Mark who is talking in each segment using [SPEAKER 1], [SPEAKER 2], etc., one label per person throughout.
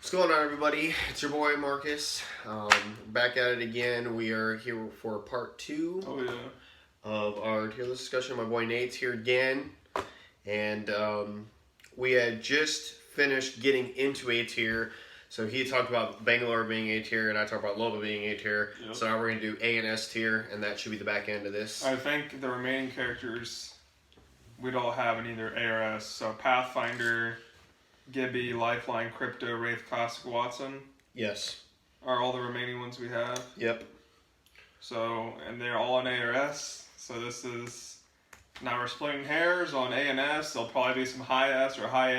[SPEAKER 1] What's going on, everybody? It's your boy Marcus. Back at it again. We are here for part 2 of our tier list discussion. My boy Nate's here again, and we had just finished getting into A tier. So he talked about Bangalore being A tier, and I talked about Loba being A tier. Yep. So now we're going to do A and S tier, and that should be the back end of this.
[SPEAKER 2] I think the remaining characters we'd all have in either A or S. So Pathfinder, Gibby, Lifeline, Crypto, Wraith, Caustic, Watson.
[SPEAKER 1] Yes.
[SPEAKER 2] Are all the remaining ones we have.
[SPEAKER 1] Yep. So,
[SPEAKER 2] and they're all in A or S. So this is, now we're splitting hairs on A and S. There'll probably be some high S or high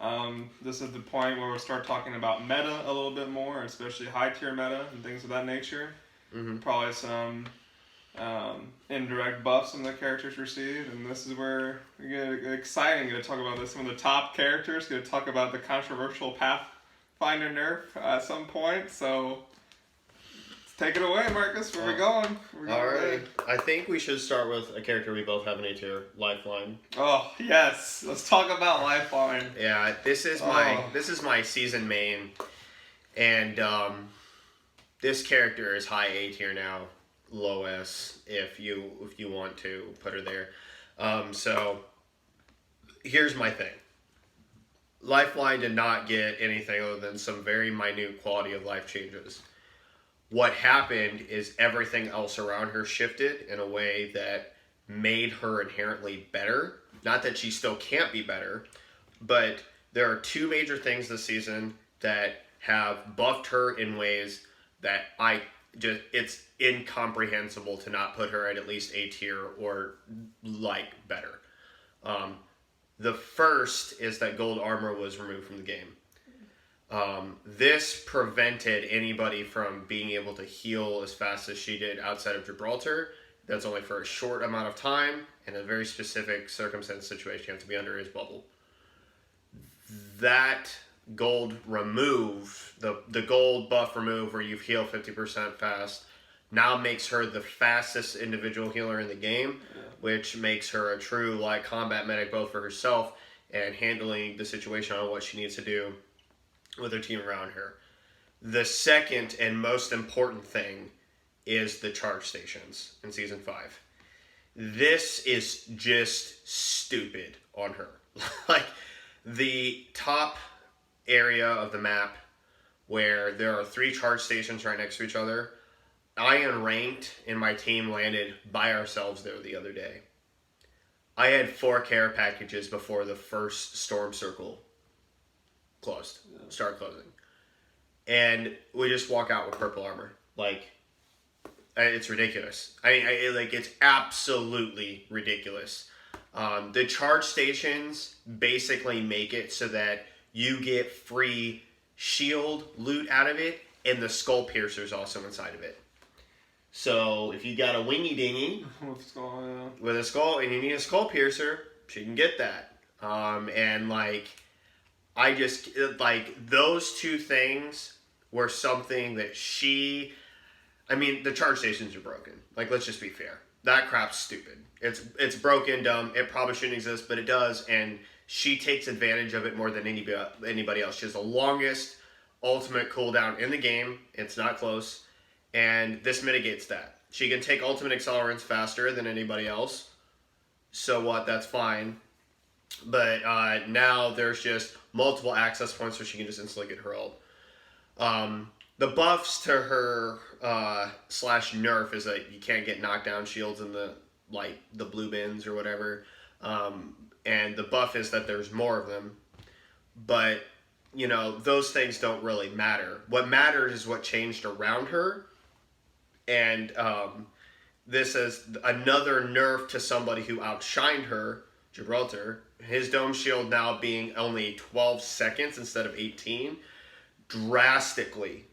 [SPEAKER 2] A. This is the point where we'll start talking about meta a little bit more, especially high tier meta and things of that nature.
[SPEAKER 1] Mm-hmm.
[SPEAKER 2] Probably some indirect buffs some of the characters receive, and this is where we get exciting. Going to talk about this. Some of the top characters. Going to talk about the controversial Pathfinder nerf at some point. So take it away, Marcus. Where we going?
[SPEAKER 1] All right. I think we should start with a character we both have in A tier, Lifeline.
[SPEAKER 2] Oh yes, let's talk about Lifeline.
[SPEAKER 1] Yeah, this is my season main, and this character is high A tier now, low S if you want to put her there. So here's my thing. Lifeline did not get anything other than some very minute quality of life changes. What happened is everything else around her shifted in a way that made her inherently better. Not that she still can't be better, but there are two major things this season that have buffed her in ways that it's incomprehensible to not put her at least A tier or like better. The first is that gold armor was removed from the game. This prevented anybody from being able to heal as fast as she did outside of Gibraltar. That's only for a short amount of time in a very specific circumstance situation. You have to be under his bubble. That gold remove, the gold buff remove where you've healed 50% fast, now makes her the fastest individual healer in the game, which makes her a true like combat medic both for herself and handling the situation on what she needs to do with her team around her. The second and most important thing is the charge stations in Season 5. This is just stupid on her. Like, the top area of the map where there are 3 charge stations right next to each other, I unranked and my team landed by ourselves there the other day. I had 4 care packages before the first storm circle start closing. And we just walk out with purple armor. Like, it's ridiculous. It's absolutely ridiculous. The charge stations basically make it so that you get free shield loot out of it, and the skull piercer is also inside of it. So if you got a wingy dingy with a skull and you need a skull piercer, she can get that. I just, those two things were something that the charge stations are broken. Like, let's just be fair. That crap's stupid. It's broken, dumb. It probably shouldn't exist, but it does, and she takes advantage of it more than anybody else. She has the longest ultimate cooldown in the game. It's not close, and this mitigates that. She can take ultimate accelerants faster than anybody else. So what? That's fine. But now there's just multiple access points where she can just instantly get her ult. The buffs to her slash nerf is that you can't get knockdown shields in the blue bins or whatever. And the buff is that there's more of them. But, those things don't really matter. What matters is what changed around her. And this is another nerf to somebody who outshined her, Gibraltar. His dome shield now being only 12 seconds instead of 18 drastically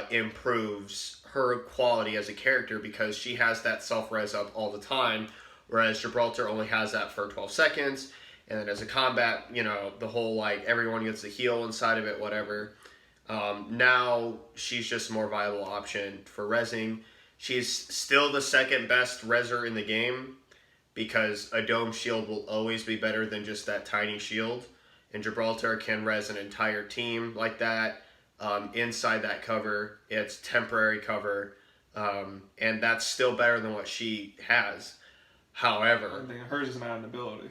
[SPEAKER 1] improves her quality as a character because she has that self-res up all the time, whereas Gibraltar only has that for 12 seconds. And then as a combat, the whole everyone gets a heal inside of it, whatever. Now she's just a more viable option for rezzing. She's still the second best rezzer in the game because a dome shield will always be better than just that tiny shield. and Gibraltar can res an entire team like that. Inside that cover, it's temporary cover, and that's still better than what she has. However,
[SPEAKER 2] I think hers is not an ability.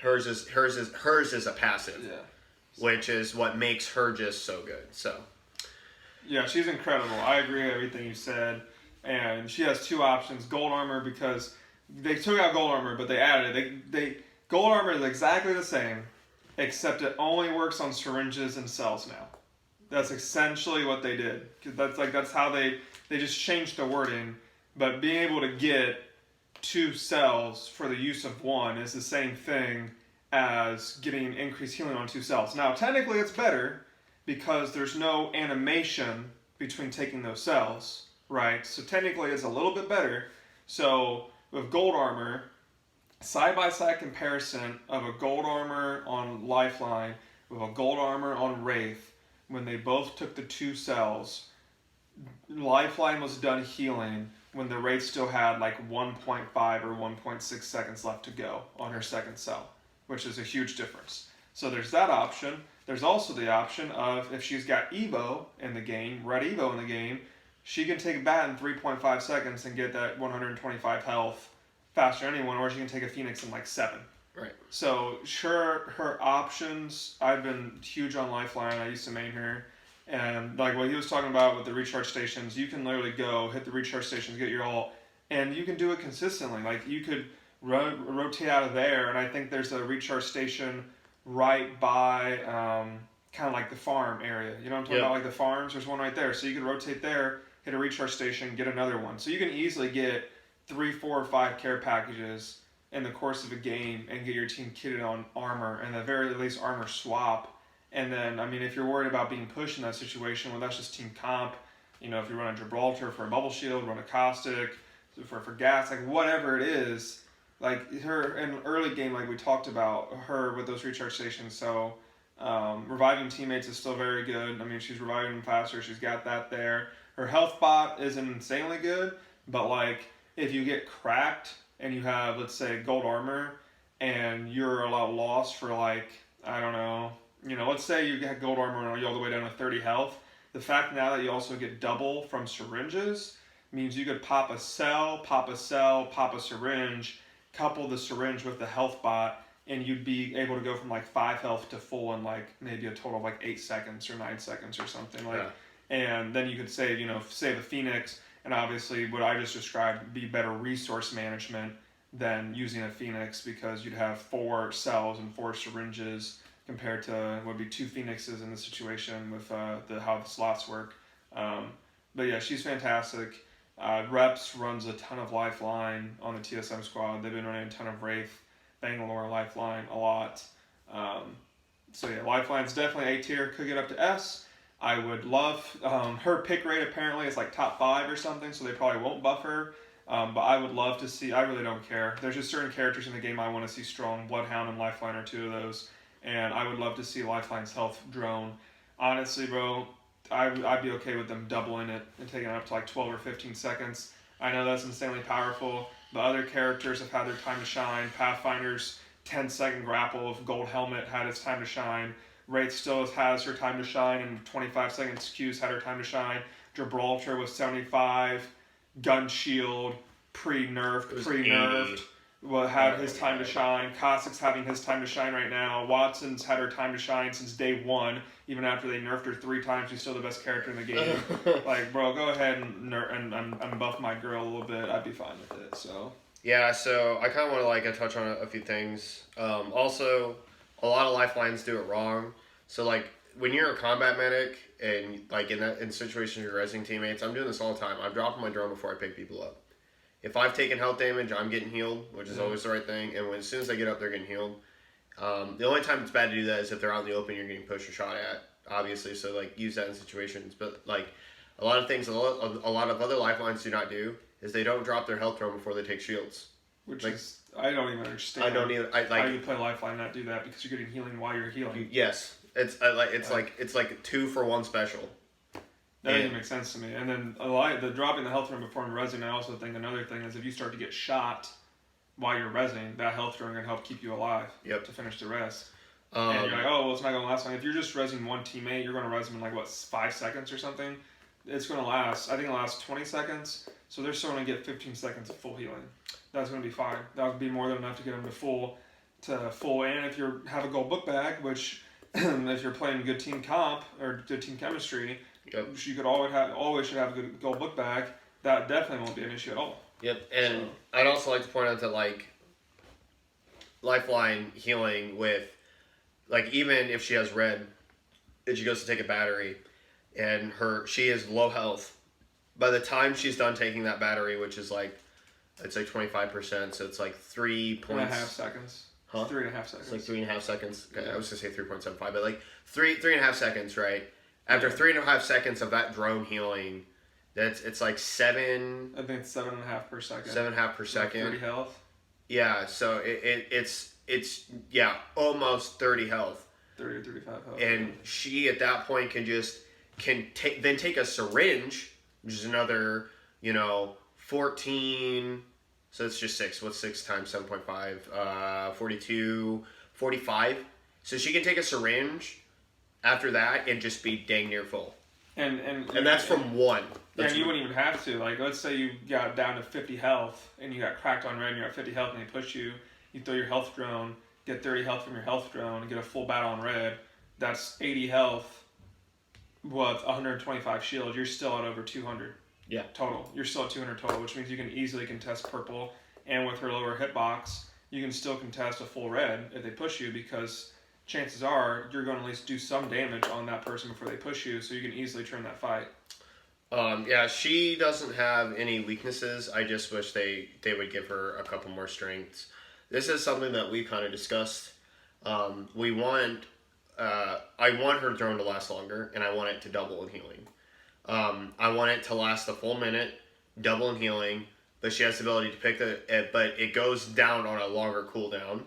[SPEAKER 1] hers is a passive,
[SPEAKER 2] Yeah.
[SPEAKER 1] which is what makes her just so good. So,
[SPEAKER 2] yeah, she's incredible. I agree with everything you said, and she has two options: gold armor, because they took out gold armor, but they added it. They gold armor is exactly the same, except it only works on syringes and cells now. That's essentially what they did. That's how they just changed the wording. But being able to get 2 cells for the use of 1 is the same thing as getting increased healing on 2 cells. Now, technically, it's better because there's no animation between taking those cells, right? So technically, it's a little bit better. So with gold armor, side-by-side comparison of a gold armor on Lifeline with a gold armor on Wraith, when they both took the 2 cells, Lifeline was done healing when the Wraith still had like 1.5 or 1.6 seconds left to go on her second cell, which is a huge difference. So there's that option. There's also the option of if she's got Evo in the game, red Evo in the game, she can take a bat in 3.5 seconds and get that 125 health faster than anyone, or she can take a Phoenix in like 7.
[SPEAKER 1] right.
[SPEAKER 2] So sure, her options, I've been huge on Lifeline. I used to main her. And like what he was talking about with the recharge stations, you can literally go, hit the recharge stations, get your ult, and you can do it consistently. Like you could rotate out of there, and I think there's a recharge station right by kind of like the farm area. You know what I'm talking about? Like the farms, there's one right there. So you could rotate there, hit a recharge station, get another one. So you can easily get 3, 4, or 5 care packages in the course of a game and get your team kitted on armor, and at the very least armor swap. And then, I mean, if you're worried about being pushed in that situation, well, that's just team comp. You know, if you run a Gibraltar for a bubble shield, run a Caustic for gas, like whatever it is, like her in early game, like we talked about her with those recharge stations. So reviving teammates is still very good. I mean, she's reviving them faster. She's got that there. Her health bot isn't insanely good, but like if you get cracked and you have, let's say, gold armor and you're a lot lost for like, I don't know, you know, let's say you get gold armor and you're all the way down to 30 health. The fact now that you also get double from syringes means you could pop a cell, pop a syringe, couple the syringe with the health bot, and you'd be able to go from like 5 health to full in like maybe a total of like 8 seconds or 9 seconds or something. Like, and then you could save, you know, save a Phoenix, and obviously what I just described would be better resource management than using a Phoenix, because you'd have 4 cells and 4 syringes compared to what would be 2 Phoenixes in the situation with how the slots work. But yeah, she's fantastic. Reps runs a ton of Lifeline on the TSM squad. They've been running a ton of Wraith, Bangalore, Lifeline a lot. So yeah, Lifeline's definitely A tier, could get up to S. I would love, her pick rate apparently is like top 5 or something, so they probably won't buff her. But I would love to see, I really don't care. There's just certain characters in the game I want to see strong. Bloodhound and Lifeline are 2 of those. And I would love to see Lifeline's health drone. Honestly, bro, I'd be okay with them doubling it and taking it up to like 12 or 15 seconds. I know that's insanely powerful, but other characters have had their time to shine. Pathfinder's 10-second grapple of Gold Helmet had its time to shine. Wraith still has her time to shine, and 25-second Q's had her time to shine. Gibraltar was 75. Gun Shield, pre-nerfed. Well, had his time to shine. Caustic's having his time to shine right now. Watson's had her time to shine since day 1. Even after they nerfed her 3 times, she's still the best character in the game. Like, bro, go ahead and buff my girl a little bit. I'd be fine with it. So
[SPEAKER 1] yeah, so I kind of want to touch on a few things. Also, a lot of Lifelines do it wrong. So like when you're a combat medic and like in situations you're resing teammates, I'm doing this all the time. I'm dropping my drone before I pick people up. If I've taken health damage, I'm getting healed, which is always the right thing. And as soon as they get up, they're getting healed. The only time it's bad to do that is if they're out in the open, you're getting pushed or shot at, obviously. So, like, use that in situations. But, like, a lot of things, a lot of other Lifelines do not do is they don't drop their health drone before they take shields.
[SPEAKER 2] Which is, I don't even understand.
[SPEAKER 1] I don't either.
[SPEAKER 2] How you play Lifeline not do that, because you're getting healing while you're healing.
[SPEAKER 1] Yes. It's like 2 for 1 special.
[SPEAKER 2] That doesn't make sense to me. And then the dropping the health drone before I'm rezzing, I also think another thing is if you start to get shot while you're rezzing, that health drone can help keep you alive to finish the rest. And you're like, oh, well, it's not going to last long. If you're just resing one teammate, you're going to res them in like, what, 5 seconds or something? It's going to last, I think it'll last 20 seconds. So they're still going to get 15 seconds of full healing. That's going to be fine. That would be more than enough to get them to full. And if you have a gold book bag, which if you're playing good team comp or good team chemistry,
[SPEAKER 1] Yep.
[SPEAKER 2] you could always should have a good gold book bag. That definitely won't be an issue at all.
[SPEAKER 1] Yep, and I'd also like to point out that, like, lifeline healing with, like, even if she has red, and she goes to take a battery, and she is low health, by the time she's done taking that battery, which is like, I'd say 25%, so it's like 3 points.
[SPEAKER 2] 3.5 seconds.
[SPEAKER 1] Huh?
[SPEAKER 2] 3.5 seconds.
[SPEAKER 1] It's like 3.5 seconds. Okay, I was gonna say 3.75, but like 3.5 seconds, right? After 3.5 seconds of that drone healing, it's like 7.
[SPEAKER 2] I think it's 7.5 per second.
[SPEAKER 1] 7.5 per second.
[SPEAKER 2] 30 health.
[SPEAKER 1] Yeah, so it's almost 30 health.
[SPEAKER 2] 30 to 35 health.
[SPEAKER 1] And she at that point can take a syringe, which is another 14. So it's just 6. What's 6 times 7.5? 42, 45. So she can take a syringe after that and just be dang near full.
[SPEAKER 2] And
[SPEAKER 1] that's from 1.
[SPEAKER 2] And you wouldn't even have to. Like, let's say you got down to 50 health and you got cracked on red and you're at 50 health and they push you. You throw your health drone, get 30 health from your health drone, and get a full battle on red. That's 80 health with 125 shield. You're still at over 200.
[SPEAKER 1] Yeah.
[SPEAKER 2] Total. You're still at 200 total, which means you can easily contest purple. And with her lower hitbox, you can still contest a full red if they push you, because chances are you're going to at least do some damage on that person before they push you, so you can easily turn that fight.
[SPEAKER 1] Yeah, she doesn't have any weaknesses. I just wish they would give her a couple more strengths. This is something that we kind of discussed. I want her drone to last longer, and I want it to double in healing. I want it to last a full minute, double in healing, but she has the ability to pick but it goes down on a longer cooldown,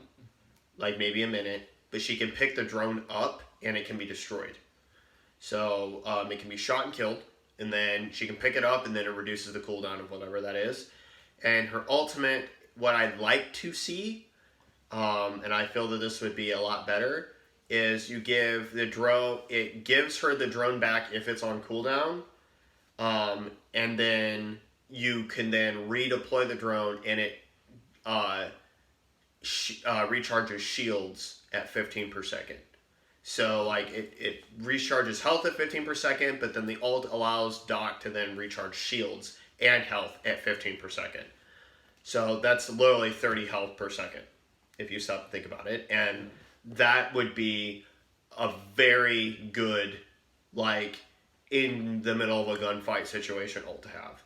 [SPEAKER 1] like maybe a minute, but she can pick the drone up and it can be destroyed. So it can be shot and killed, and then she can pick it up and then it reduces the cooldown of whatever that is. And her ultimate, what I'd like to see, and I feel that this would be a lot better, is you give the drone, it gives her the drone back if it's on cooldown, and then you can then redeploy the drone and it recharges shields at 15 per second. So like it recharges health at 15 per second, but then the ult allows Doc to then recharge shields and health at 15 per second. So that's literally 30 health per second if you stop to think about it. And that would be a very good, like, in the middle of a gunfight situation ult to have.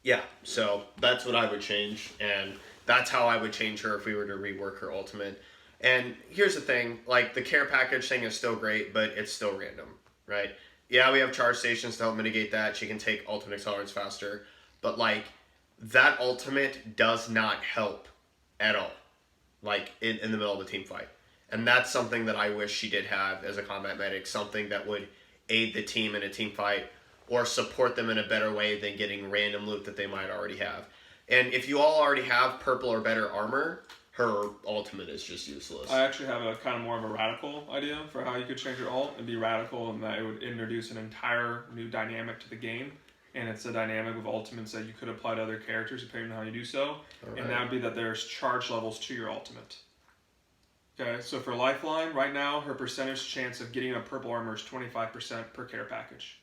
[SPEAKER 1] Yeah, so that's what I would change, and that's how I would change her if we were to rework her ultimate. And here's the thing, like, the care package thing is still great, but it's still random, right? Yeah, we have charge stations to help mitigate that. She can take ultimate accelerants faster, but, like, that ultimate does not help at all, like, in the middle of a team fight. And that's something that I wish she did have as a combat medic, something that would aid the team in a team fight or support them in a better way than getting random loot that they might already have. And if you all already have purple or better armor, her ultimate is just useless.
[SPEAKER 2] I actually have a kind of more of a radical idea for how you could change your ult and be radical, and that it would introduce an entire new dynamic to the game. And it's a dynamic of ultimates that you could apply to other characters depending on how you do so. Right. And that would be that there's charge levels to your ultimate. Okay, so for Lifeline, right now, her percentage chance of getting a purple armor is 25% per care package.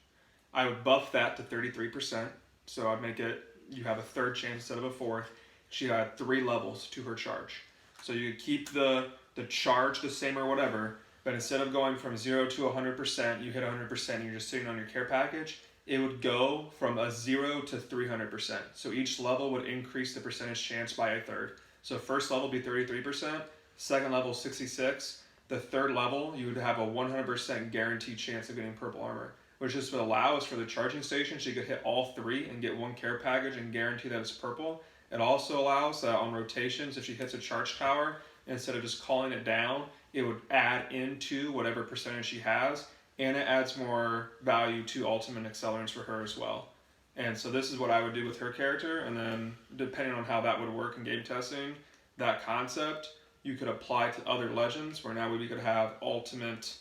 [SPEAKER 2] I would buff that to 33%, so I'd make it, you have a third chance instead of a fourth. She had 3 levels to her charge. So you could keep the charge the same or whatever, but instead of going from 0 to 100%, you hit 100% and you're just sitting on your care package, it would go from a 0 to 300%. So each level would increase the percentage chance by a third. So first level would be 33%, second level 66%, the third level you would have a 100% guaranteed chance of getting purple armor, which just would allow us for the charging station, so you could hit all 3 and get 1 care package and guarantee that it's purple. It also allows that on rotations, if she hits a charge tower, instead of just calling it down, it would add into whatever percentage she has, and it adds more value to ultimate accelerants for her as well. And so this is what I would do with her character, and then depending on how that would work in game testing, that concept, you could apply to other legends, where now we could have ultimate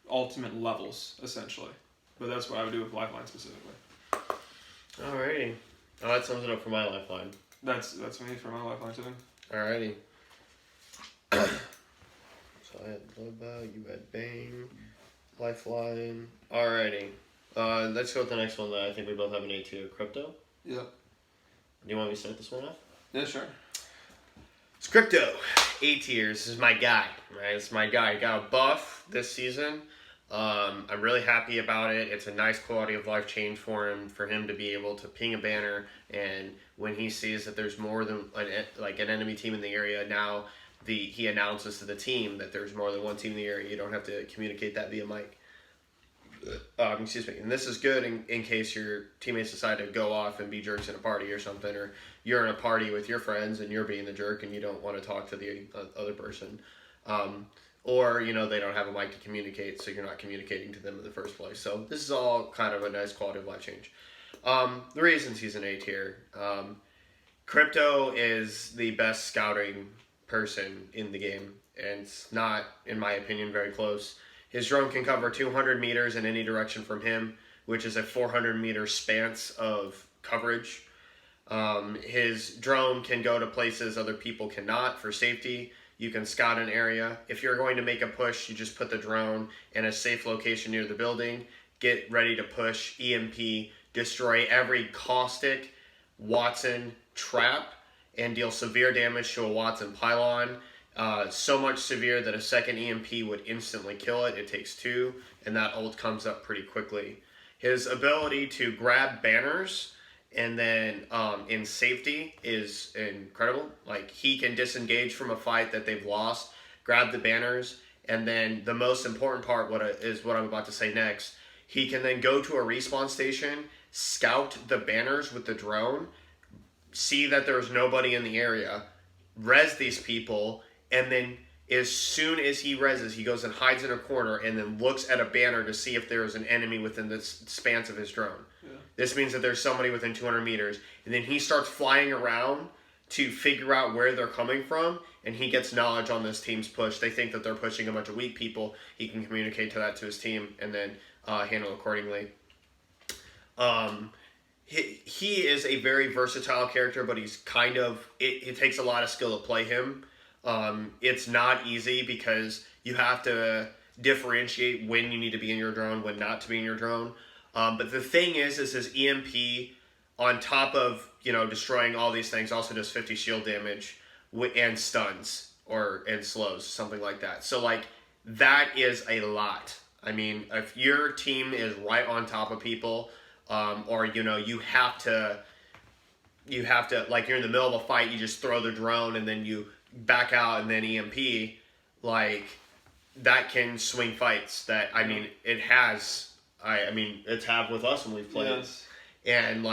[SPEAKER 2] levels, essentially. But that's what I would do with Lifeline specifically.
[SPEAKER 1] Alrighty. Oh, that sums it up for my Lifeline.
[SPEAKER 2] That's me for my Lifeline too.
[SPEAKER 1] Alrighty. So I had Loba, you had Bane, Lifeline. Alrighty. Let's go with the next one that I think we both have an A tier. Crypto.
[SPEAKER 2] Yep.
[SPEAKER 1] Do you want me to start this one off?
[SPEAKER 2] Yeah, sure.
[SPEAKER 1] It's Crypto. A tier. This is my guy. Right? It's my guy. He got a buff this season. I'm really happy about it. It's a nice quality of life change for him to be able to ping a banner, and when he sees that there's more than an enemy team in the area, now he announces to the team that there's more than one team in the area. You don't have to communicate that via mic. Excuse me. And this is good in case your teammates decide to go off and be jerks in a party or something, or you're in a party with your friends and you're being the jerk and you don't want to talk to the other person. Or, they don't have a mic to communicate, so you're not communicating to them in the first place. So this is all kind of a nice quality of life change. The reasons he's an A tier. Crypto is the best scouting person in the game, and it's not, in my opinion, very close. His drone can cover 200 meters in any direction from him, which is a 400-meter span of coverage. His drone can go to places other people cannot for safety. You can scout an area. If you're going to make a push, you just put the drone in a safe location near the building, get ready to push, EMP, destroy every Caustic, Watson trap, and deal severe damage to a Watson pylon. So much severe that a second EMP would instantly kill it. It takes 2, and that ult comes up pretty quickly. His ability to grab banners and then in safety is incredible. Like, he can disengage from a fight that they've lost, grab the banners, and then the most important part is what I'm about to say next. He can then go to a respawn station, scout the banners with the drone, see that there's nobody in the area, res these people, and then as soon as he reses, he goes and hides in a corner and then looks at a banner to see if there is an enemy within the spans of his drone. Yeah. This means that there's somebody within 200 meters. And then he starts flying around to figure out where they're coming from, and he gets knowledge on this team's push. They think that they're pushing a bunch of weak people. He can communicate to his team and then handle accordingly. He is a very versatile character, but he's kind of... It takes a lot of skill to play him. It's not easy because you have to differentiate when you need to be in your drone, when not to be in your drone. But the thing is his EMP, on top of, destroying all these things, also does 50 shield damage and stuns and slows, something like that. So, that is a lot. I mean, if your team is right on top of people, or, you have to, like, you're in the middle of a fight, you just throw the drone and then you back out and then EMP, that can swing fights. That, it's have with us when we've played.
[SPEAKER 2] Yes.
[SPEAKER 1] And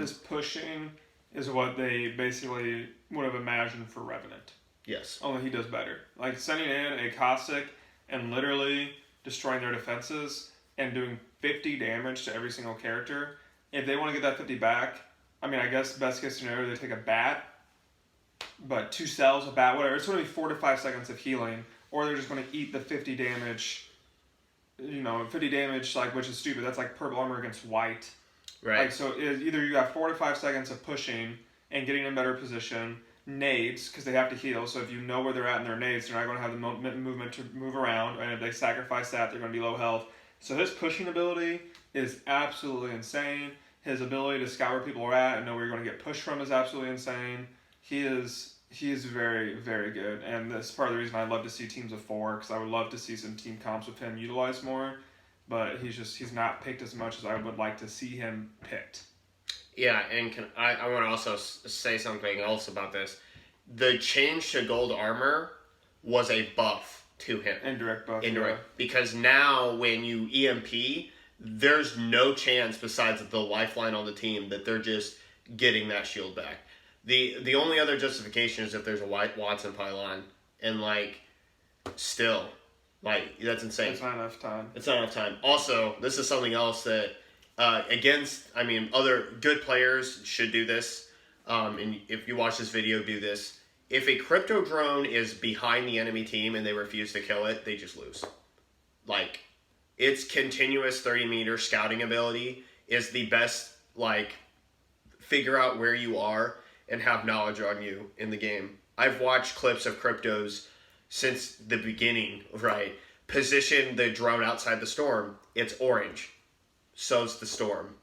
[SPEAKER 2] this pushing is what they basically would have imagined for Revenant.
[SPEAKER 1] Yes.
[SPEAKER 2] Only he does better. Like, sending in a Caustic and literally destroying their defenses and doing 50 damage to every single character. If they want to get that 50 back, I guess best case scenario, they take a bat, but 2 cells, a bat, whatever. It's going to be 4 to 5 seconds of healing, or they're just going to eat the 50 damage. 50 damage, which is stupid. That's like purple armor against white.
[SPEAKER 1] Right.
[SPEAKER 2] So either you have 4 to 5 seconds of pushing and getting in better position, nades, because they have to heal. So if you know where they're at in their nades, they're not going to have the movement to move around. And if they sacrifice that, they're going to be low health. So his pushing ability is absolutely insane. His ability to scout where people are at and know where you're going to get pushed from is absolutely insane. He is very, very good. And that's part of the reason I love to see teams of 4, because I would love to see some team comps with him utilized more. But he's not picked as much as I would like to see him picked. Yeah, and I want to also say something else about this. The change to gold armor was a buff to him. Indirect buff. Indirect. Yeah. Because now when you EMP, there's no chance besides the lifeline on the team that they're just getting that shield back. The only other justification is if there's a white Watson pylon, and still, that's insane. It's not enough time. It's not enough time. Also, this is something else that other good players should do this. And if you watch this video, do this.
[SPEAKER 1] if a crypto drone is behind the enemy team and they refuse to kill it, they just lose. Like, its continuous 30-meter scouting ability is the best, like, figure out where you are and have knowledge on you in the game. I've watched clips of cryptos since the beginning, right? Position the drone outside the storm. It's orange. So's the storm.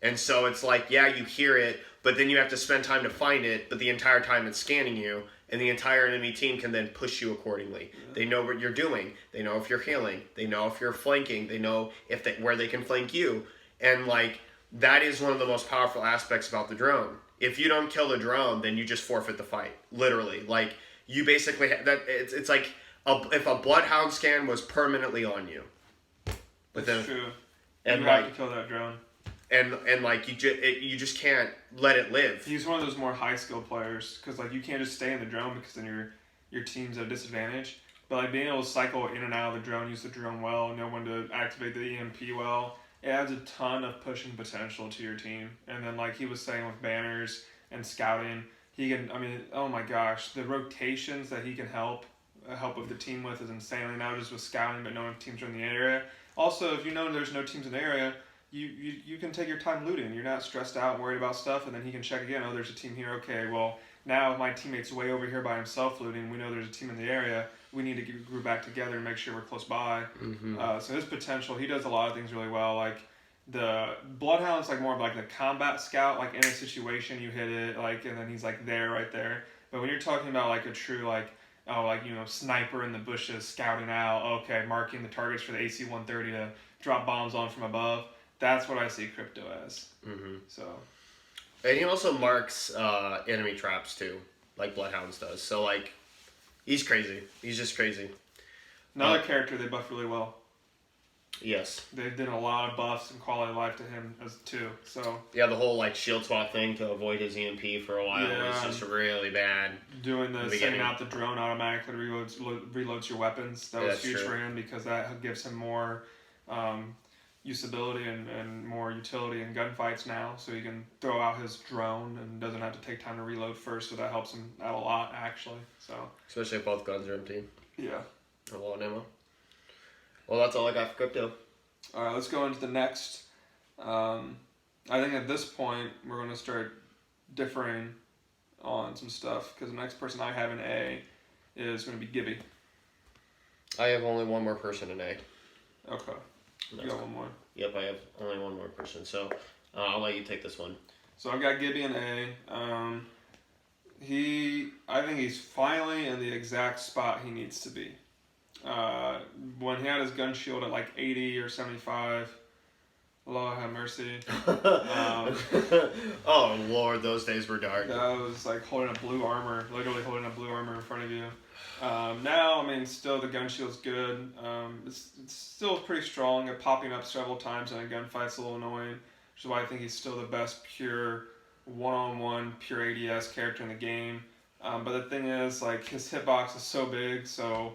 [SPEAKER 1] And so it's like, yeah, you hear it, but then you have to spend time to find it, but the entire time it's scanning you, and the entire enemy team can then push you accordingly. Yeah. They know what you're doing. They know if you're healing. They know if you're flanking. They know where they can flank you. And, like, that is one of the most powerful aspects about the drone. If you don't kill the drone, then you just forfeit the fight. Literally. Like, you basically... It's like if a bloodhound scan was permanently on you.
[SPEAKER 2] That's true.
[SPEAKER 1] And
[SPEAKER 2] you have to kill that drone.
[SPEAKER 1] And like you just can't let it live.
[SPEAKER 2] He's one of those more high skill players because like you can't just stay in the drone because then your team's at a disadvantage. But like being able to cycle in and out of the drone, use the drone well, know when to activate the EMP well, it adds a ton of pushing potential to your team. And then like he was saying with banners and scouting, he can. I mean, oh my gosh, the rotations that he can help with the team with is insane. Not just with scouting, but knowing if teams are in the area. Also, if you know there's no teams in the area. You can take your time looting. You're not stressed out and worried about stuff, and then he can check again. Oh, there's a team here. Okay, well, now my teammate's way over here by himself looting. We know there's a team in the area. We need to group back together and make sure we're close by.
[SPEAKER 1] Mm-hmm.
[SPEAKER 2] So his potential, he does a lot of things really well. Like the Bloodhound's like more of like the combat scout. Like in a situation, you hit it, like, and then he's like there, right there. But when you're talking about like a true like, oh, like, you know, sniper in the bushes scouting out, okay, marking the targets for the AC-130 to drop bombs on from above. That's what I see crypto as.
[SPEAKER 1] Mm-hmm.
[SPEAKER 2] So,
[SPEAKER 1] and he also marks enemy traps too, like Bloodhounds does. So like, he's crazy. He's just crazy.
[SPEAKER 2] Another character they buffed really well.
[SPEAKER 1] Yes.
[SPEAKER 2] They did a lot of buffs and quality of life to him as too. So
[SPEAKER 1] yeah, the whole like shield swap thing to avoid his EMP for a while was just really bad.
[SPEAKER 2] Doing the sending out the drone automatically reloads your weapons. That was huge for him because that gives him more. Usability and more utility in gunfights now, so he can throw out his drone and doesn't have to take time to reload first, so that helps him out a lot, actually. So
[SPEAKER 1] especially if both guns are empty.
[SPEAKER 2] Yeah.
[SPEAKER 1] A lot of ammo. Well, that's all I got for crypto.
[SPEAKER 2] Alright, let's go into the next. I think at this point, we're going to start differing on some stuff, because the next person I have in A is going to be Gibby.
[SPEAKER 1] I have only one more person in A.
[SPEAKER 2] Okay. You got one more.
[SPEAKER 1] Yep, I have only one more person, so I'll let you take this one.
[SPEAKER 2] So I've got Gibby in A. I think he's finally in the exact spot he needs to be. When he had his gun shield at like 80 or 75, Lord have mercy.
[SPEAKER 1] Oh Lord, those days were dark.
[SPEAKER 2] That was like holding a blue armor, literally holding a blue armor in front of you. Now, I mean, still the gun shield's good. It's still pretty strong. It popping up several times in a gunfight's a little annoying, which is why I think he's still the best pure one-on-one, pure ADS character in the game. But the thing is, like, his hitbox is so big, so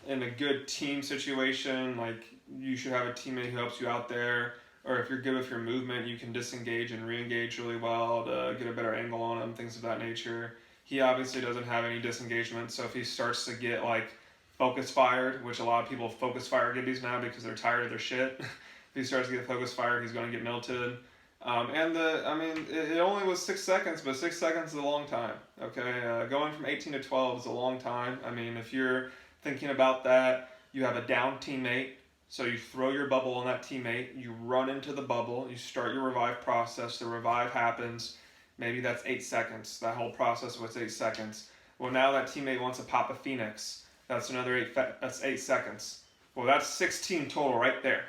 [SPEAKER 2] in a good team situation, like, you should have a teammate who helps you out there. Or if you're good with your movement, you can disengage and re-engage really well to get a better angle on him, things of that nature. He obviously doesn't have any disengagement, so if he starts to get like focus fired, which a lot of people focus fire Gibbies now because they're tired of their shit. If he starts to get focus fired, he's going to get melted. It only was 6 seconds, but 6 seconds is a long time. Okay, going from 18 to 12 is a long time. I mean, if you're thinking about that, you have a down teammate, so you throw your bubble on that teammate, you run into the bubble, you start your revive process, the revive happens. Maybe that's 8 seconds. That whole process was 8 seconds. Well, now that teammate wants to pop a Phoenix. That's another 8 seconds. Well, that's 16 total right there.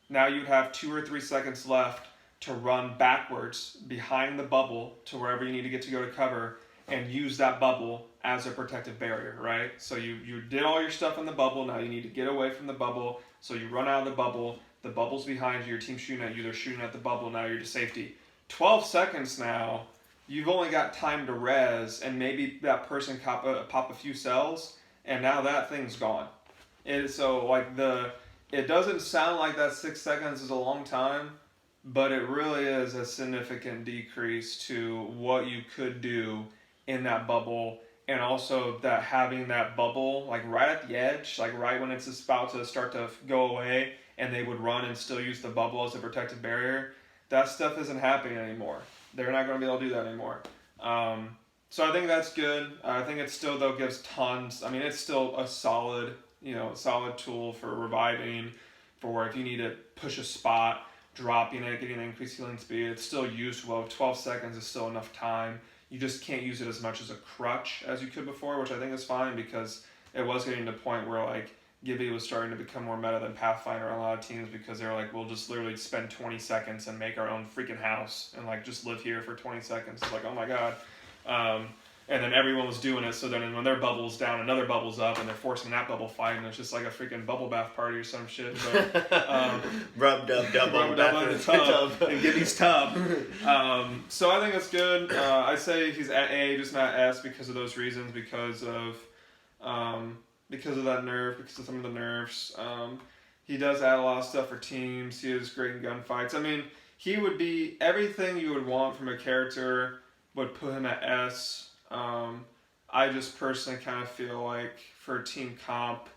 [SPEAKER 2] Now you'd have 2 or 3 seconds left to run backwards behind the bubble to wherever you need to go to cover and use that bubble as a protective barrier, right? So you did all your stuff in the bubble. Now you need to get away from the bubble. So you run out of the bubble. The bubble's behind you. Your team's shooting at you. They're shooting at the bubble. Now you're to safety. 12 seconds now, you've only got time to res, and maybe that person pop a few cells, and now that thing's gone. It doesn't sound like that 6 seconds is a long time, but it really is a significant decrease to what you could do in that bubble and also that having that bubble like right at the edge, like right when it's about to start to go away, and they would run and still use the bubble as a protective barrier. That stuff isn't happening anymore. They're not going to be able to do that anymore. So I think that's good. I think it still though gives tons. I mean, it's still a solid, solid tool for reviving, for if you need to push a spot, dropping it, getting an increased healing speed. It's still useful. 12 seconds is still enough time. You just can't use it as much as a crutch as you could before, which I think is fine because it was getting to a point where like Gibby was starting to become more meta than Pathfinder on a lot of teams because they were like, we'll just literally spend 20 seconds and make our own freaking house and like just live here for 20 seconds. It's like, oh my god. And then everyone was doing it, so then when their bubble's down, another bubble's up, and they're forcing that bubble fight, and it's just like a freaking bubble bath party or some shit. But,
[SPEAKER 1] rubbed up double
[SPEAKER 2] in the tub, in Gibby's tub. So I think it's good. I say he's at A, just not S, because of those reasons, because of that nerf, because of some of the nerfs. He does add a lot of stuff for teams. He is great in gunfights. I mean, he would be everything you would want from a character would put him at S. I just personally kind of feel like for team comp,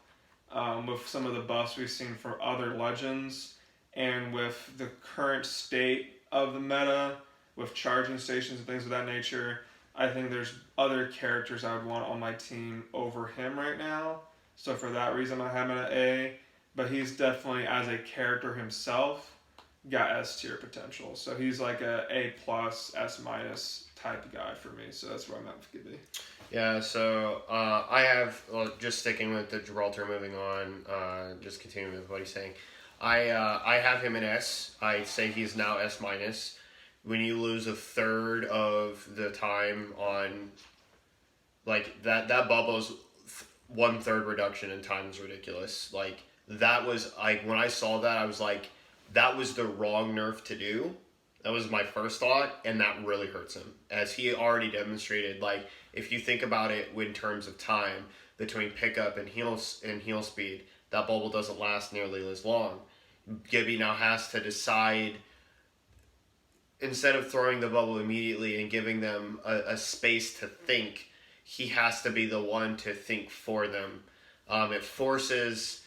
[SPEAKER 2] with some of the buffs we've seen for other legends, and with the current state of the meta, with charging stations and things of that nature, I think there's other characters I would want on my team over him right now. So for that reason, I have him at A. But he's definitely, as a character himself, got S tier potential. So he's like a A+, S- type guy for me. So that's where I'm at with Gibby.
[SPEAKER 1] Yeah, so I have, just sticking with the Gibraltar, moving on, just continuing with what he's saying. I have him in S. I say he's now S-. When you lose a third of the time on, like, that bubble's 1/3 reduction in time is ridiculous. Like, that was, when I saw that, I was like, that was the wrong nerf to do. That was my first thought, and that really hurts him. As he already demonstrated, like, if you think about it in terms of time, between pickup and heal speed, that bubble doesn't last nearly as long. Gibby now has to decide, instead of throwing the bubble immediately and giving them a space to think, he has to be the one to think for them. It forces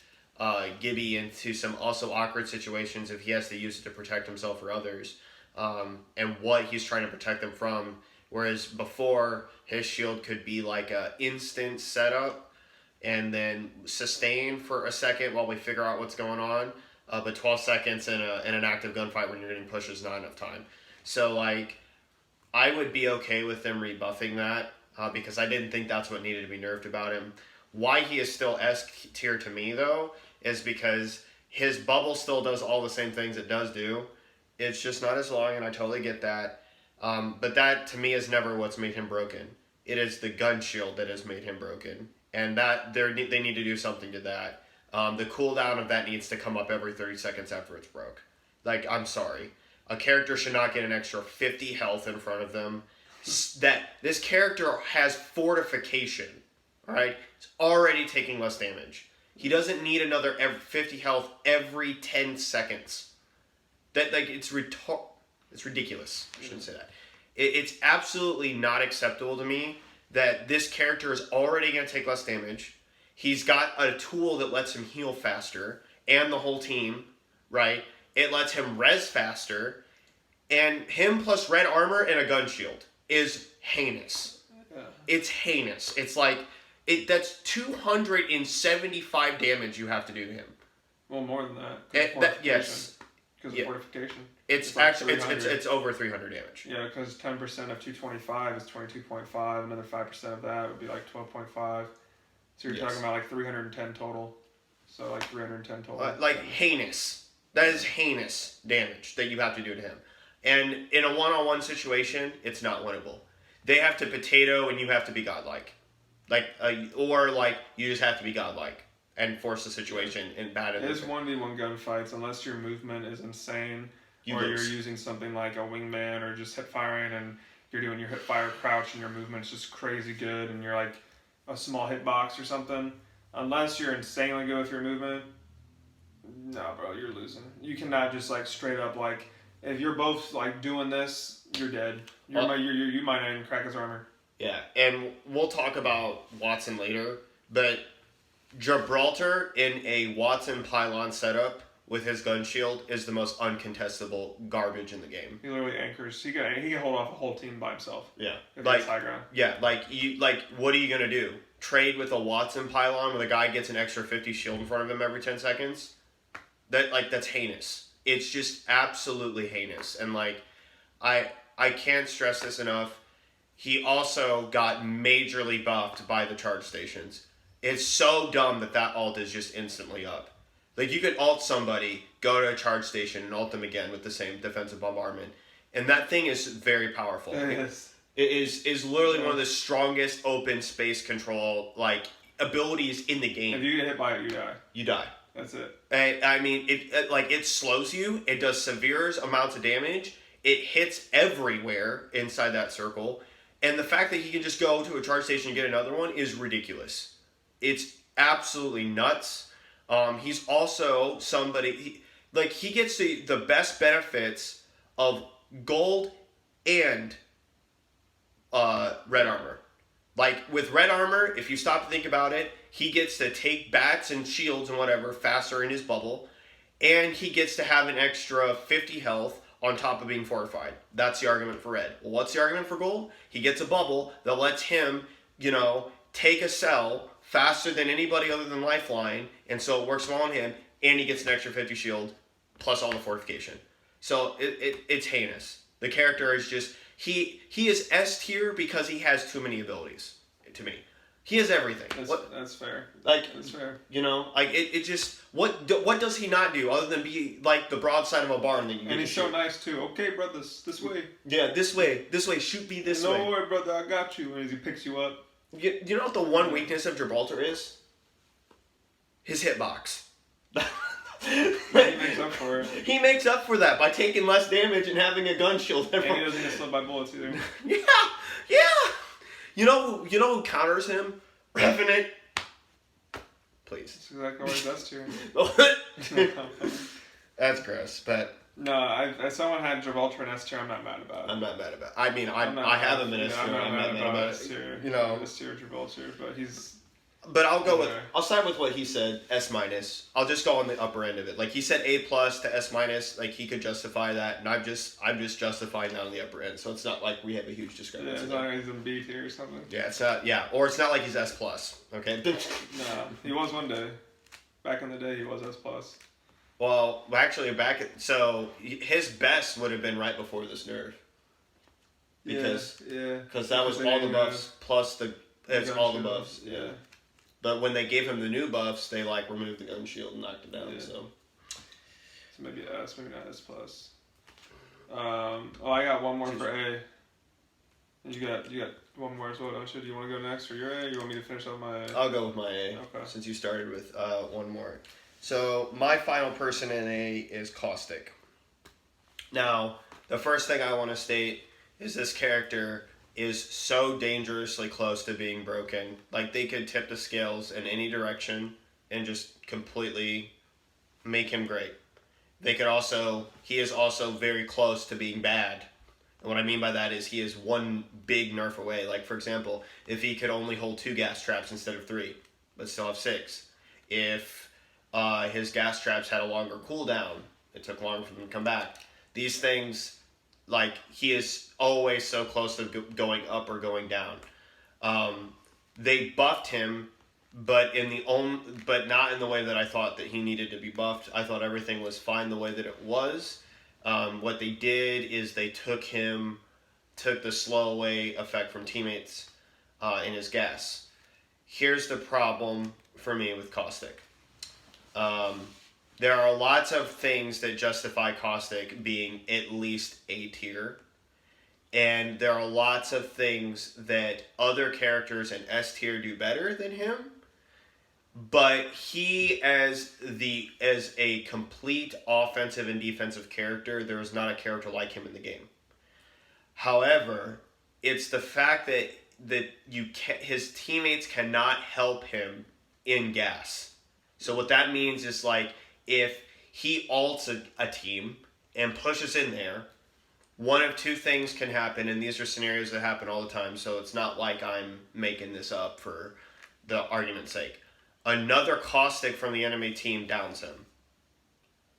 [SPEAKER 1] Gibby into some also awkward situations if he has to use it to protect himself or others. And what he's trying to protect them from. Whereas before, his shield could be like a instant setup and then sustain for a second while we figure out what's going on. But 12 seconds in an active gunfight when you're getting pushed is not enough time. So, like, I would be okay with them rebuffing that because I didn't think that's what needed to be nerfed about him. Why he is still S tier to me, though, is because his bubble still does all the same things it does do. It's just not as long, and I totally get that. But that, to me, is never what's made him broken. It is the gun shield that has made him broken. And that they need to do something to that. The cooldown of that needs to come up every 30 seconds after it's broke. Like, I'm sorry. A character should not get an extra 50 health in front of them. This character has fortification, right? It's already taking less damage. He doesn't need another 50 health every 10 seconds. It's ridiculous. I shouldn't say that. It's absolutely not acceptable to me that this character is already going to take less damage. He's got a tool that lets him heal faster, and the whole team, right? It lets him res faster, and him plus red armor and a gun shield is heinous. Yeah. It's heinous. It's like, that's 275 damage you have to do to him.
[SPEAKER 2] Well, more than that.
[SPEAKER 1] Yes.
[SPEAKER 2] Because of fortification.
[SPEAKER 1] It's actually it's over 300 damage.
[SPEAKER 2] Yeah, because 10% of 225 is 22.5. Another 5% of that would be like 12.5. So you're talking about like 310 total. So like 310 total.
[SPEAKER 1] Heinous. That is heinous damage that you have to do to him. And in a one-on-one situation, it's not winnable. They have to potato and you have to be godlike. Or you just have to be godlike and force the situation in bad.
[SPEAKER 2] It is 1v1 gunfights unless your movement is insane, or you're using something like a wingman or just hip firing and you're doing your hip fire crouch and your movement's just crazy good and you're like a small hitbox or something. Unless you're insanely good with your movement, no, bro, you're losing. You cannot just like straight up like if you're both like doing this, you're dead. You might not even crack his armor.
[SPEAKER 1] Yeah, and we'll talk about Watson later, but Gibraltar in a Watson pylon setup with his gun shield is the most uncontestable garbage in the game.
[SPEAKER 2] He literally anchors. He can hold off a whole team by himself.
[SPEAKER 1] Yeah,
[SPEAKER 2] If
[SPEAKER 1] like
[SPEAKER 2] it's high ground.
[SPEAKER 1] yeah, what are you gonna do? Trade with a Watson pylon where the guy gets an extra 50 shield in front of him every 10 seconds? That's heinous. It's just absolutely heinous, and I can't stress this enough. He also got majorly buffed by the charge stations. It's so dumb that ult is just instantly up. Like, you could ult somebody, go to a charge station, and ult them again with the same defensive bombardment. And that thing is very powerful.
[SPEAKER 2] Yes.
[SPEAKER 1] It is literally one of the strongest open space control, abilities in the game.
[SPEAKER 2] If you get hit by it, you die.
[SPEAKER 1] You die.
[SPEAKER 2] That's it.
[SPEAKER 1] I mean, it slows you. It does severe amounts of damage. It hits everywhere inside that circle. And the fact that he can just go to a charge station and get another one is ridiculous. It's absolutely nuts. He's also somebody, he gets the best benefits of gold and red armor. Like, with red armor, if you stop to think about it, he gets to take bats and shields and whatever faster in his bubble. And he gets to have an extra 50 health on top of being fortified. That's the argument for red. Well, what's the argument for gold? He gets a bubble that lets him, take a cell faster than anybody other than Lifeline, and so it works well on him, and he gets an extra 50 shield, plus all the fortification. So it's heinous. The character is just, he is S tier because he has too many abilities, to me. He has everything.
[SPEAKER 2] That's fair.
[SPEAKER 1] That's fair. It just, what does he not do other than be the broadside of a barn that you get
[SPEAKER 2] And he's
[SPEAKER 1] to
[SPEAKER 2] so
[SPEAKER 1] shoot?
[SPEAKER 2] nice too. Okay, brothers, this way.
[SPEAKER 1] Yeah, this way, shoot me this way.
[SPEAKER 2] No way, brother, I got you. And as he picks you up.
[SPEAKER 1] You know what the one weakness of Gibraltar is? His hitbox.
[SPEAKER 2] He makes up for it.
[SPEAKER 1] He makes up for that by taking less damage and having a gun shield.
[SPEAKER 2] And he doesn't get slowed by bullets either.
[SPEAKER 1] Yeah. You know who counters him? Revenant. Please.
[SPEAKER 2] That's exactly what he does to him.
[SPEAKER 1] That's gross, but...
[SPEAKER 2] No, if someone had Gibraltar and S tier, I'm not mad about it.
[SPEAKER 1] I'm not mad about it. I mean, I have him in S tier. I'm not mad about it.
[SPEAKER 2] S tier Gibraltar, but he's...
[SPEAKER 1] But I'll side with what he said, S-. I'll just go on the upper end of it. He said A+ to S-. He could justify that, and I'm just justifying that on the upper end. So it's not like we have a huge discrepancy.
[SPEAKER 2] Yeah, it's not like he's in B tier or something.
[SPEAKER 1] Yeah, it's not. Yeah, or it's not like he's S+. Okay.
[SPEAKER 2] No, he was one day. Back in the day, he was S+.
[SPEAKER 1] Well, actually, so his best would have been right before this nerf. Because that was all the buffs plus all the buffs. Yeah. But when they gave him the new buffs, they removed the gun shield and knocked it down.
[SPEAKER 2] Yeah.
[SPEAKER 1] So
[SPEAKER 2] maybe S, maybe not S+. I got one more for A. You got one more as well, don't you? Do you want to go next for your A? Or you want me to finish up my A?
[SPEAKER 1] I'll go with my A.
[SPEAKER 2] Okay.
[SPEAKER 1] Since you started with one more. So my final person in A is Caustic. Now, the first thing I want to state is this character is so dangerously close to being broken. They could tip the scales in any direction and just completely make him great. He is also very close to being bad. And what I mean by that is he is one big nerf away. For example, if he could only hold 2 gas traps instead of 3, but still have 6. If his gas traps had a longer cooldown, it took longer for them to come back. These things... he is always so close to going up or going down. They buffed him, but not in the way that I thought that he needed to be buffed. I thought everything was fine the way that it was. What they did is they took the slow away effect from teammates in his gas. Here's the problem for me with Caustic. There are lots of things that justify Caustic being at least A tier. And there are lots of things that other characters in S tier do better than him. But he, as a complete offensive and defensive character, there is not a character like him in the game. However, it's the fact that his teammates cannot help him in gas. So what that means is if he ults a team and pushes in there, one of two things can happen, and these are scenarios that happen all the time, so it's not like I'm making this up for the argument's sake. Another Caustic from the enemy team downs him.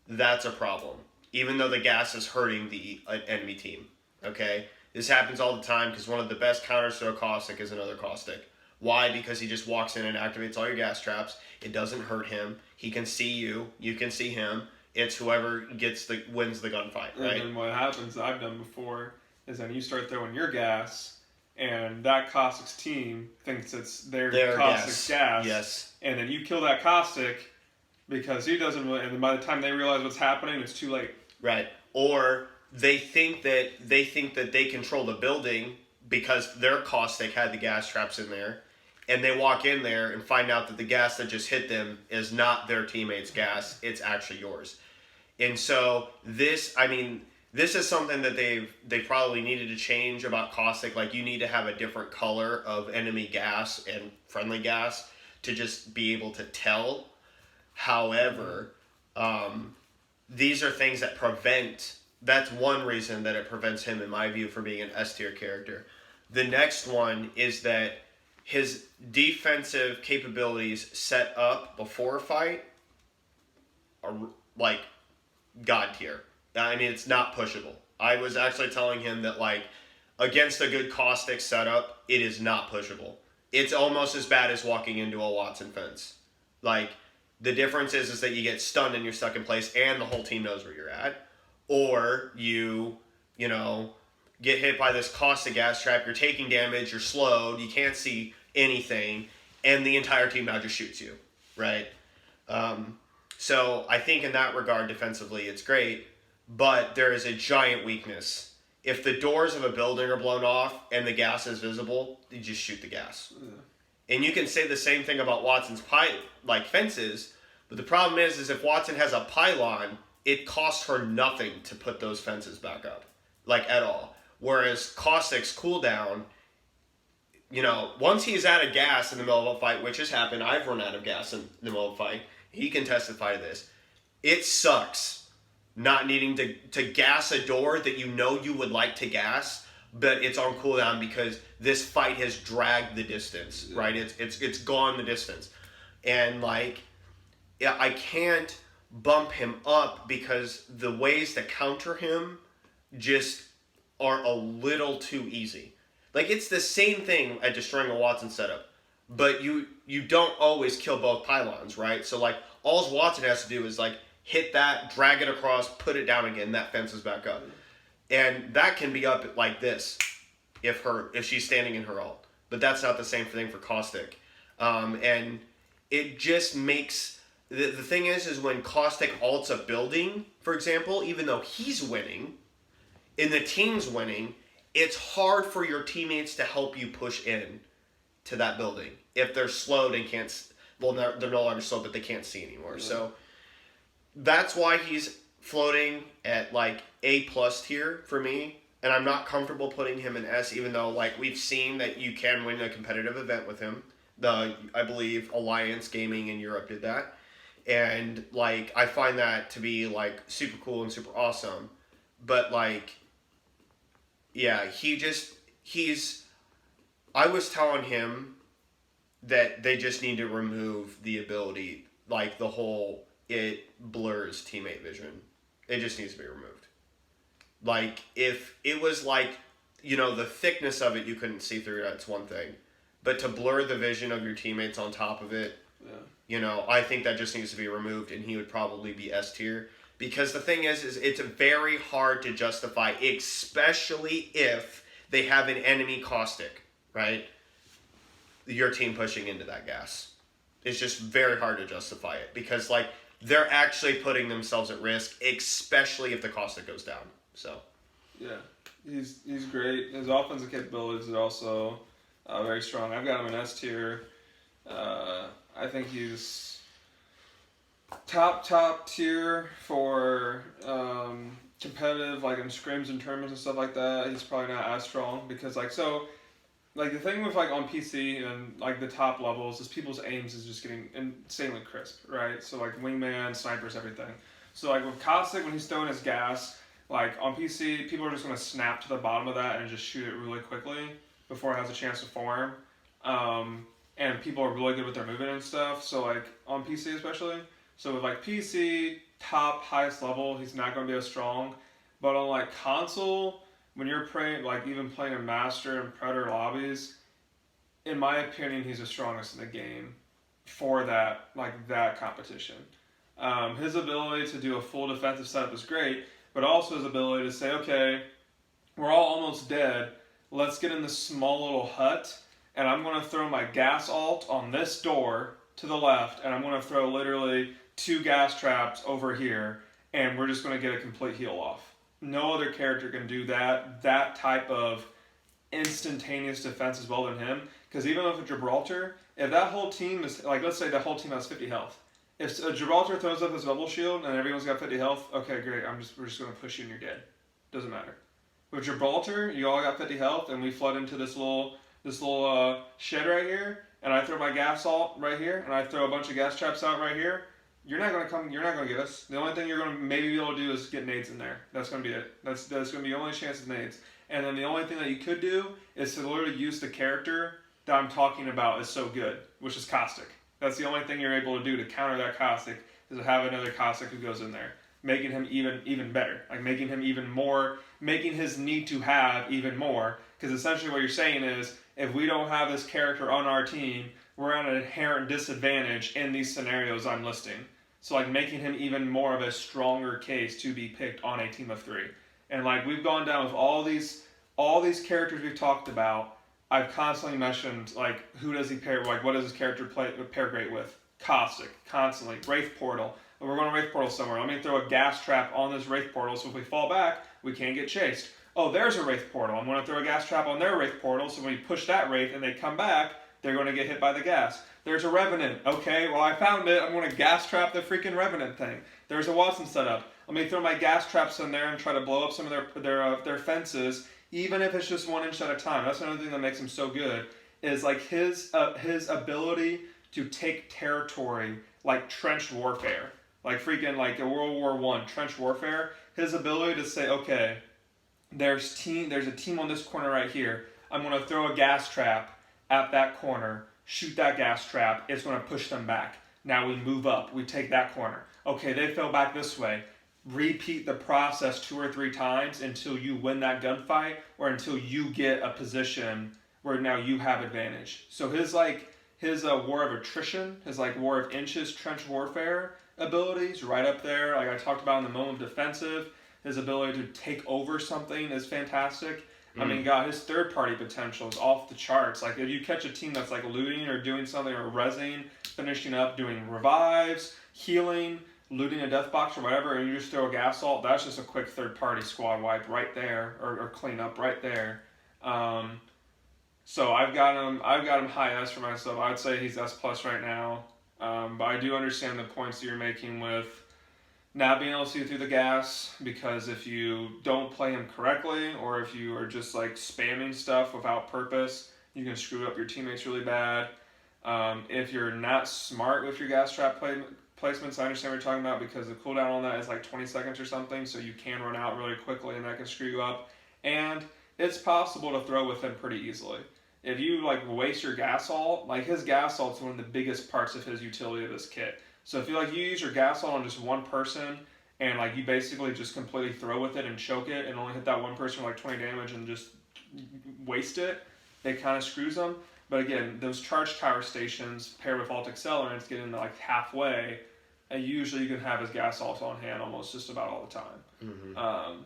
[SPEAKER 1] That's a problem. Even though the gas is hurting the enemy team. Okay? This happens all the time because one of the best counters to a Caustic is another Caustic. Why? Because he just walks in and activates all your gas traps. It doesn't hurt him. He can see you. You can see him. It's whoever wins the gunfight, right?
[SPEAKER 2] And then what happens, I've done before, is then you start throwing your gas, and that Caustic's team thinks it's their Caustic's gas.
[SPEAKER 1] Yes.
[SPEAKER 2] And then you kill that Caustic because he doesn't really, and then by the time they realize what's happening, it's too late.
[SPEAKER 1] Right. Or they think that they control the building because their Caustic had the gas traps in there, and they walk in there and find out that the gas that just hit them is not their teammate's gas, it's actually yours. And so this is something that they probably needed to change about Caustic. Like, you need to have a different color of enemy gas and friendly gas to just be able to tell. However, these are things that that's one reason that it prevents him, in my view, from being an S tier character. The next one is that his defensive capabilities set up before a fight are like God tier. I mean, it's not pushable. I was actually telling him that, like, against a good Caustic setup, it is not pushable. It's almost as bad as walking into a Watson fence. Like, the difference is that you get stunned and you're stuck in place and the whole team knows where you're at. Or you get hit by this Caustic gas trap, you're taking damage, you're slowed, you can't see anything, and the entire team now just shoots you, right? So I think in that regard, defensively, it's great, but there is a giant weakness. If the doors of a building are blown off and the gas is visible, you just shoot the gas. Yeah. And you can say the same thing about Watson's fences, but the problem is if Watson has a pylon, it costs her nothing to put those fences back up, like, at all. Whereas Caustic's cooldown, once he's out of gas in the middle of a fight, which has happened, I've run out of gas in the middle of a fight, he can testify to this. It sucks not needing to gas a door that you would like to gas, but it's on cooldown because this fight has dragged the distance, right? It's gone the distance. And, like, yeah, I can't bump him up because the ways to counter him just are a little too easy. Like, it's the same thing at destroying a Watson setup, but you don't always kill both pylons, right? So, like, all Watson has to do is, like, hit that, drag it across, put it down again, that fence is back up. And that can be up like this if she's standing in her ult. But that's not the same thing for Caustic. And it just makes... The thing is when Caustic ults a building, for example, even though he's winning, and the team's winning, it's hard for your teammates to help you push in to that building if they're slowed and can't... Well, they're no longer slow, but they can't see anymore. Yeah. So that's why he's floating at, like, A+ tier for me, and I'm not comfortable putting him in S, even though, like, we've seen that you can win a competitive event with him. I believe Alliance Gaming in Europe did that. And, like, I find that to be, like, super cool and super awesome. But, like, yeah, I was telling him that they just need to remove the ability, like, it blurs teammate vision. It just needs to be removed. Like, if it was, like, the thickness of it, you couldn't see through, that's one thing. But to blur the vision of your teammates on top of it, yeah. I think that just needs to be removed, and he would probably be S tier. Because the thing is it's very hard to justify, especially if they have an enemy Caustic, right? Your team pushing into that gas. It's just very hard to justify it. Because, like, they're actually putting themselves at risk, especially if the Caustic goes down. So,
[SPEAKER 2] yeah, he's great. His offensive capabilities are also very strong. I've got him in S tier. I think he's top tier for competitive, like, in scrims and tournaments and stuff like that. He's probably not as strong because, like, the thing with, like, on PC and, like, the top levels is people's aims is just getting insanely crisp, right? So, like, wingman, snipers, everything. So, like, with Caustic, when he's throwing his gas, Like on PC, people are just going to snap to the bottom of that and just shoot it really quickly before it has a chance to form. And people are really good with their movement and stuff. So like on PC especially. So with like PC, top, highest level, he's not going to be as strong. But on like console, when you're playing, like even playing a Master and Predator lobbies, in my opinion, he's the strongest in the game for that, like that competition. His ability to do a full defensive setup is great, but also his ability to say, okay, we're all almost dead. Let's get in this small little hut, and I'm going to throw my gas alt on this door to the left, and I'm going to throw literally 2 gas traps over here, and we're just going to get a complete heal off. No other character can do that type of instantaneous defense as well than him. Because even with Gibraltar, if that whole team is, like, let's say the whole team has 50 health. If Gibraltar throws up his bubble shield and everyone's got 50 health, okay, great, we're just going to push you and you're dead. Doesn't matter. With Gibraltar, you all got 50 health and we flood into this little shed right here, and I throw my gas alt right here, and I throw a bunch of gas traps out right here, you're not going to get us. The only thing you're going to maybe be able to do is get nades in there. That's going to be it. That's going to be your only chance of nades. And then the only thing that you could do is to literally use the character that I'm talking about is so good, which is Caustic. That's the only thing you're able to do to counter that Caustic, is to have another Caustic who goes in there, making him even better, like making him even more, making his need to have even more. Because essentially what you're saying is, if we don't have this character on our team, we're at an inherent disadvantage in these scenarios I'm listing. So like making him even more of a stronger case to be picked on a team of 3. And like we've gone down with all these characters we've talked about. I've constantly mentioned like who does he pair, like what does his character pair great with? Caustic, constantly. Wraith Portal. We're going to Wraith Portal somewhere. Let me throw a gas trap on this Wraith Portal so if we fall back, we can't get chased. Oh, there's a Wraith Portal. I'm going to throw a gas trap on their Wraith Portal so when we push that Wraith and they come back, they're going to get hit by the gas. There's a Revenant. Okay, well I found it. I'm going to gas trap the freaking Revenant thing. There's a Watson setup. Let me throw my gas traps in there and try to blow up some of their fences, even if it's just 1 inch at a time. That's another thing that makes him so good, is like his ability to take territory, like trench warfare, like freaking like a World War I trench warfare. His ability to say, okay, there's a team on this corner right here. I'm going to throw a gas trap at that corner, shoot that gas trap. It's going to push them back. Now we move up. We take that corner. Okay, they fell back this way. Repeat the process 2 or 3 times until you win that gunfight or until you get a position where now you have advantage. So his war of attrition, his like war of inches trench warfare abilities right up there. Like I talked about in the moment of defensive, his ability to take over something is fantastic. I mean, God, his third party potential is off the charts. Like if you catch a team that's like looting or doing something or rezzing, finishing up, doing revives, healing, looting a death box or whatever, and you just throw a gas ult, that's just a quick third party squad wipe right there, or clean up right there. So I've got him high S for myself. I'd say he's S plus right now. But I do understand the points that you're making with not being able to see through the gas, because if you don't play him correctly, or if you are just like spamming stuff without purpose, you can screw up your teammates really bad. If you're not smart with your gas trap placements, I understand what you're talking about, because the cooldown on that is like 20 seconds or something, so you can run out really quickly and that can screw you up. And it's possible to throw with him pretty easily. If you like waste your gas ult, like his gas ult is one of the biggest parts of his utility of his kit. So if you like you use your gas ult on just one person and like you basically just completely throw with it and choke it and only hit that one person with like 20 damage and just waste it, it kind of screws them. But again, those charge tower stations paired with alt accelerants getting like halfway, and usually you can have his gas ult on hand almost just about all the time. Mm-hmm.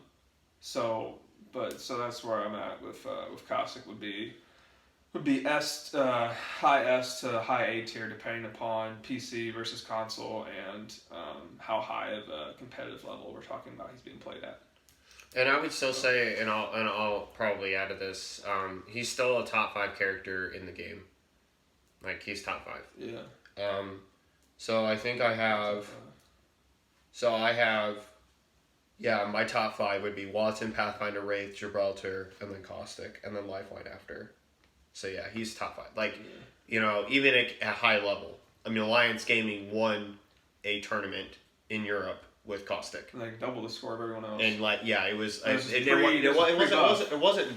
[SPEAKER 2] So that's where I'm at with Caustic would be S, high S to high A tier depending upon PC versus console and how high of a competitive level we're talking about he's being played at.
[SPEAKER 1] And I would still say, and I'll probably add to this, he's still a top 5 character in the game. Like he's top 5.
[SPEAKER 2] Yeah.
[SPEAKER 1] So I think I have. Yeah, my top 5 would be Watson, Pathfinder, Wraith, Gibraltar, and then Caustic, and then Lifeline after. So yeah, he's top 5. Like, you know, even at high level. I mean, Alliance Gaming won a tournament in Europe with Caustic.
[SPEAKER 2] Like double the score of everyone else.
[SPEAKER 1] And like it was
[SPEAKER 2] it
[SPEAKER 1] wasn't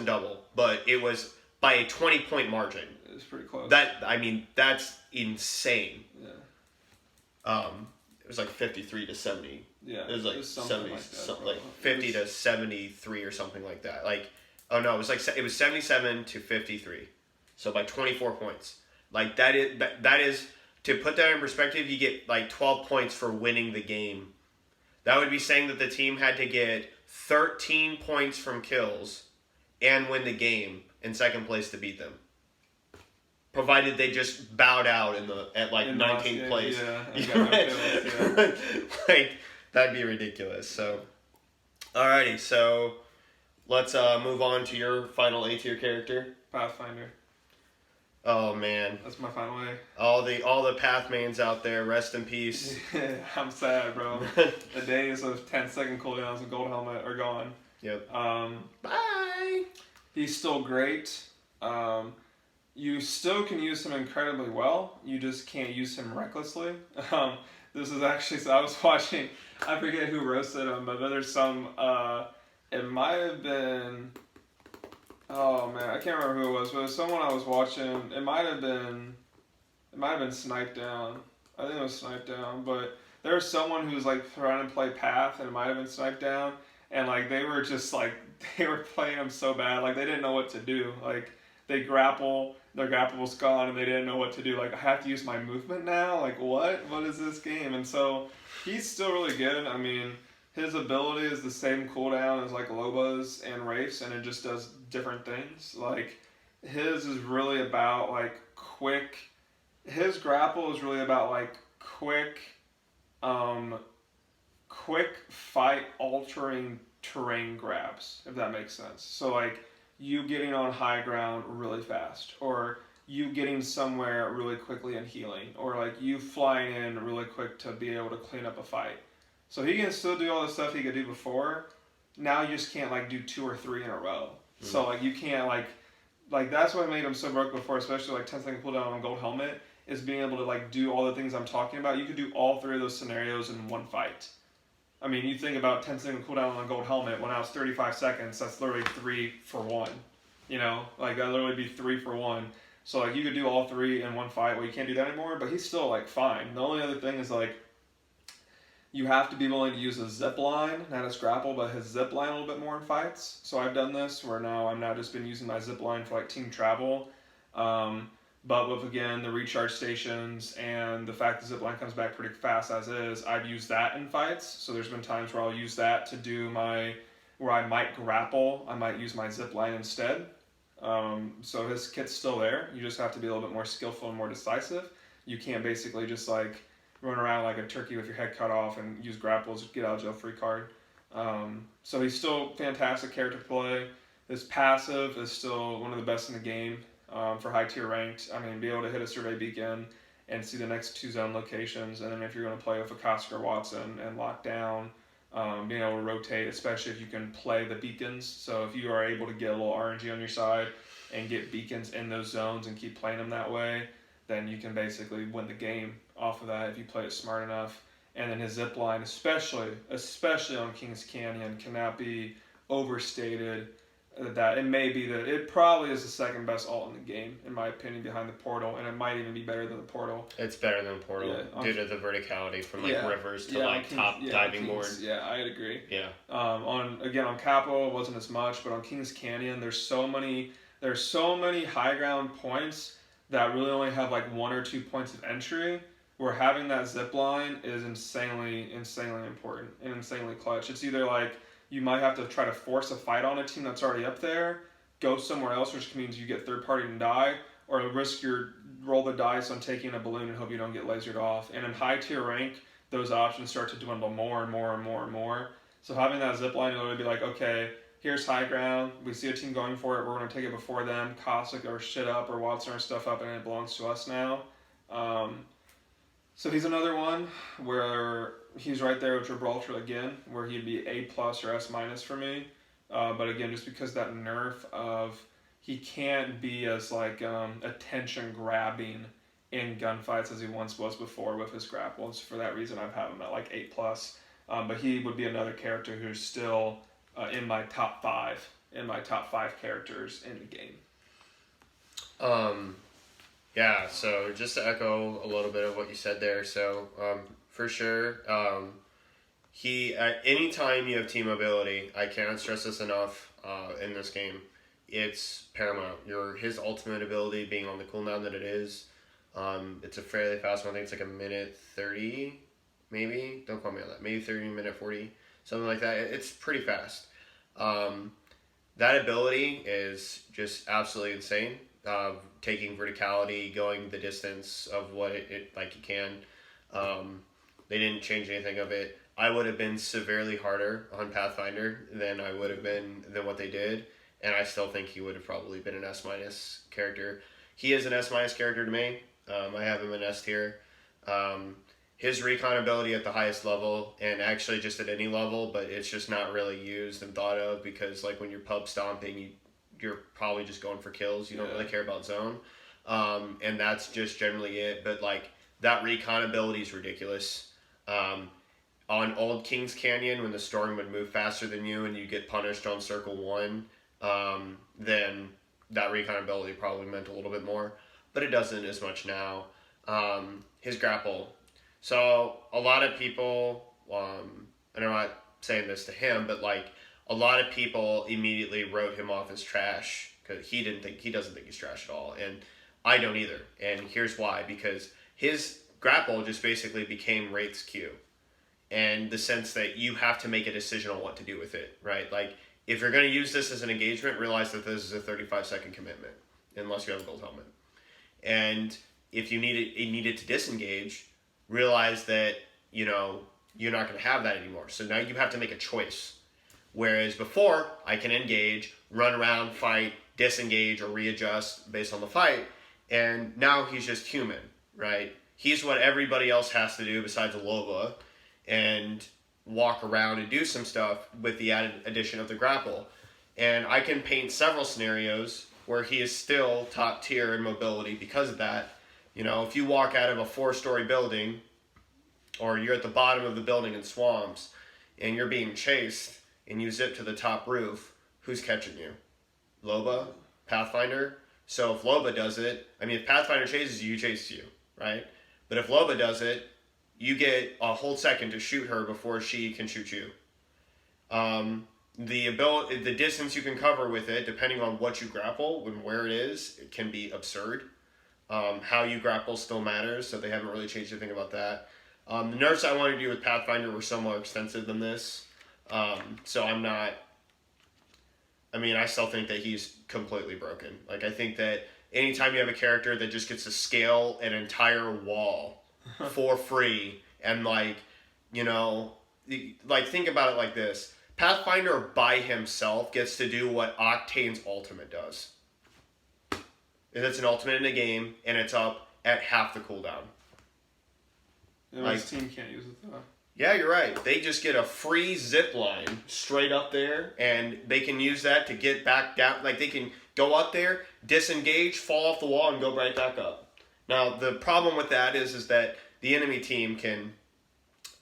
[SPEAKER 1] double, but it was by a 20-point margin.
[SPEAKER 2] It was pretty close.
[SPEAKER 1] That's insane.
[SPEAKER 2] Yeah.
[SPEAKER 1] It was like 53 to 70.
[SPEAKER 2] Yeah.
[SPEAKER 1] It was like 70,
[SPEAKER 2] like that,
[SPEAKER 1] something like 50 to 73 or something like that. Like, oh no, it was 77 to 53. So by 24 points. Like that is to put that in perspective, you get like 12 points for winning the game. That would be saying that the team had to get 13 points from kills and win the game in second place to beat them. Provided they just bowed out at 19th place.
[SPEAKER 2] Yeah.
[SPEAKER 1] Like, that'd be ridiculous. So, alrighty. So, let's move on to your final A tier character.
[SPEAKER 2] Pathfinder.
[SPEAKER 1] Oh man.
[SPEAKER 2] That's my final A.
[SPEAKER 1] All the Pathmans out there, rest in peace.
[SPEAKER 2] I'm sad, bro. The days of 10-second cooldowns and gold helmet are gone.
[SPEAKER 1] Yep.
[SPEAKER 2] Bye. He's still great. You still can use him incredibly well. You just can't use him recklessly. This is actually, so I was watching, I forget who roasted him, but there's some, it might have been, oh man, I can't remember who it was, but it was someone I was watching. It might have been Sniped Down. I think it was Sniped Down, but there was someone who was like trying to play Path, and it might have been Sniped Down, and like they were just like, they were playing him so bad, like they didn't know what to do. Like, they grapple, their grapple was gone, and they didn't know what to do. Like, I have to use my movement now? Like, what? What is this game? And so, he's still really good. I mean, his ability is the same cooldown as, like, Loba's and Rafe's, and it just does different things. Like, his is really about, like, quick... His grapple is really about, like, quick fight-altering terrain grabs, if that makes sense. So, like, you getting on high ground really fast, or you getting somewhere really quickly and healing, or like you flying in really quick to be able to clean up a fight. So he can still do all the stuff he could do before. Now you just can't like do 2 or 3 in a row. Mm-hmm. So like you can't like that's what made him so broke before, especially like 10-second cooldown on Gold Helmet, is being able to like do all the things I'm talking about. You could do all 3 of those scenarios in one fight. I mean, you think about 10-second cooldown on Gold Helmet, when I was 35 seconds, that's literally 3 for 1. You know, like that literally be 3 for 1. So like you could do all 3 in one fight. Well, you can't do that anymore, but he's still like fine. The only other thing is like, you have to be willing to use a zip line, not his grapple, but his zip line a little bit more in fights. So I've done this where now I'm just been using my zip line for like team travel. But with, again, the recharge stations and the fact the zip line comes back pretty fast as is, I've used that in fights. So there's been times where I'll use that to do where I might grapple, I might use my zip line instead. So his kit's still there. You just have to be a little bit more skillful and more decisive. You can't basically just like run around like a turkey with your head cut off and use grapples, get out of jail free card. So he's still fantastic character to play. His passive is still one of the best in the game. For high tier ranked, I mean, be able to hit a survey beacon and see the next 2 zone locations, and then if you're going to play with a Caustic or Watson and lock down, being able to rotate, especially if you can play the beacons. So if you are able to get a little RNG on your side and get beacons in those zones and keep playing them that way, then you can basically win the game off of that if you play it smart enough. And then his zip line, especially on Kings Canyon, cannot be overstated. That it probably is the second best ult in the game, in my opinion, behind the portal, and it might even be better than the portal.
[SPEAKER 1] It's better than the portal, due to the verticality from rivers to top diving board.
[SPEAKER 2] Yeah, I'd agree.
[SPEAKER 1] Yeah.
[SPEAKER 2] On Capital it wasn't as much, but on Kings Canyon there's so many high ground points that really only have like 1 or 2 points of entry, where having that zip line is insanely important and insanely clutch. It's either like you might have to try to force a fight on a team that's already up there, go somewhere else, which means you get third party and die, or roll the dice on taking a balloon and hope you don't get lasered off. And in high tier rank, those options start to dwindle more and more and more and more. So having that zip line, it would be like, okay, here's high ground, we see a team going for it, we're going to take it before them, Caustic or shit up or Watson or stuff up, and it belongs to us now. So he's another one where he's right there with Gibraltar again, where he'd be A+ or S- for me. But again, just because that nerf of he can't be as like attention grabbing in gunfights as he once was before with his grapples. For that reason, I've had him at like 8+. But he would be another character who's still in my top 5, characters in the game.
[SPEAKER 1] Yeah, so just to echo a little bit of what you said there, so for sure, anytime you have team ability, I cannot stress this enough in this game, it's paramount. His ultimate ability being on the cooldown that it is, it's a fairly fast one. I think it's like a minute 30, maybe. Don't quote me on that. Maybe 30, minute 40, something like that. It's pretty fast. That ability is just absolutely insane. Taking verticality, going the distance of what it like you can. They didn't change anything of it. I would have been severely harder on Pathfinder than I would have been than what they did, and I still think he would have probably been an S- character. He is an S- character to me. I have him in S tier. His recon ability at the highest level, and actually just at any level, but it's just not really used and thought of because like when you're pub stomping, you're probably just going for kills. You don't really care about zone. And that's just generally it. But like that recon ability is ridiculous. On Old Kings Canyon, when the storm would move faster than you and you get punished on Circle 1, then that recon ability probably meant a little bit more. But it doesn't as much now. His grapple. So a lot of people, and I'm not saying this to him, but like a lot of people immediately wrote him off as trash because he doesn't think he's trash at all, and I don't either. And here's why: because his grapple just basically became Wraith's Q, and the sense that you have to make a decision on what to do with it, right? Like if you're going to use this as an engagement, realize that this is a 35-second commitment, unless you have a gold helmet. And if you needed to disengage, realize that you're not going to have that anymore. So now you have to make a choice. Whereas before, I can engage, run around, fight, disengage, or readjust based on the fight. And now he's just human, right? He's what everybody else has to do besides a Loba and walk around and do some stuff with the added addition of the grapple. And I can paint several scenarios where he is still top tier in mobility because of that. If you walk out of a 4-story building or you're at the bottom of the building in swamps and you're being chased, and you zip to the top roof, who's catching you? Loba? Pathfinder? So if Loba does it, if Pathfinder chases you, he chases you, right? But if Loba does it, you get a whole second to shoot her before she can shoot you. The distance you can cover with it, depending on what you grapple and where it is, it can be absurd. How you grapple still matters, so they haven't really changed anything about that. The nerfs I wanted to do with Pathfinder were somewhat more extensive than this. So I still think that he's completely broken. Like, I think that anytime you have a character that just gets to scale an entire wall for free, and think about it like this. Pathfinder by himself gets to do what Octane's ultimate does. It's an ultimate in the game, and it's up at half the cooldown.
[SPEAKER 2] His team can't use it though.
[SPEAKER 1] Yeah, you're right. They just get a free zip line straight up there, and they can use that to get back down. Like, they can go up there, disengage, fall off the wall, and go right back up. Now, the problem with that is that the enemy team can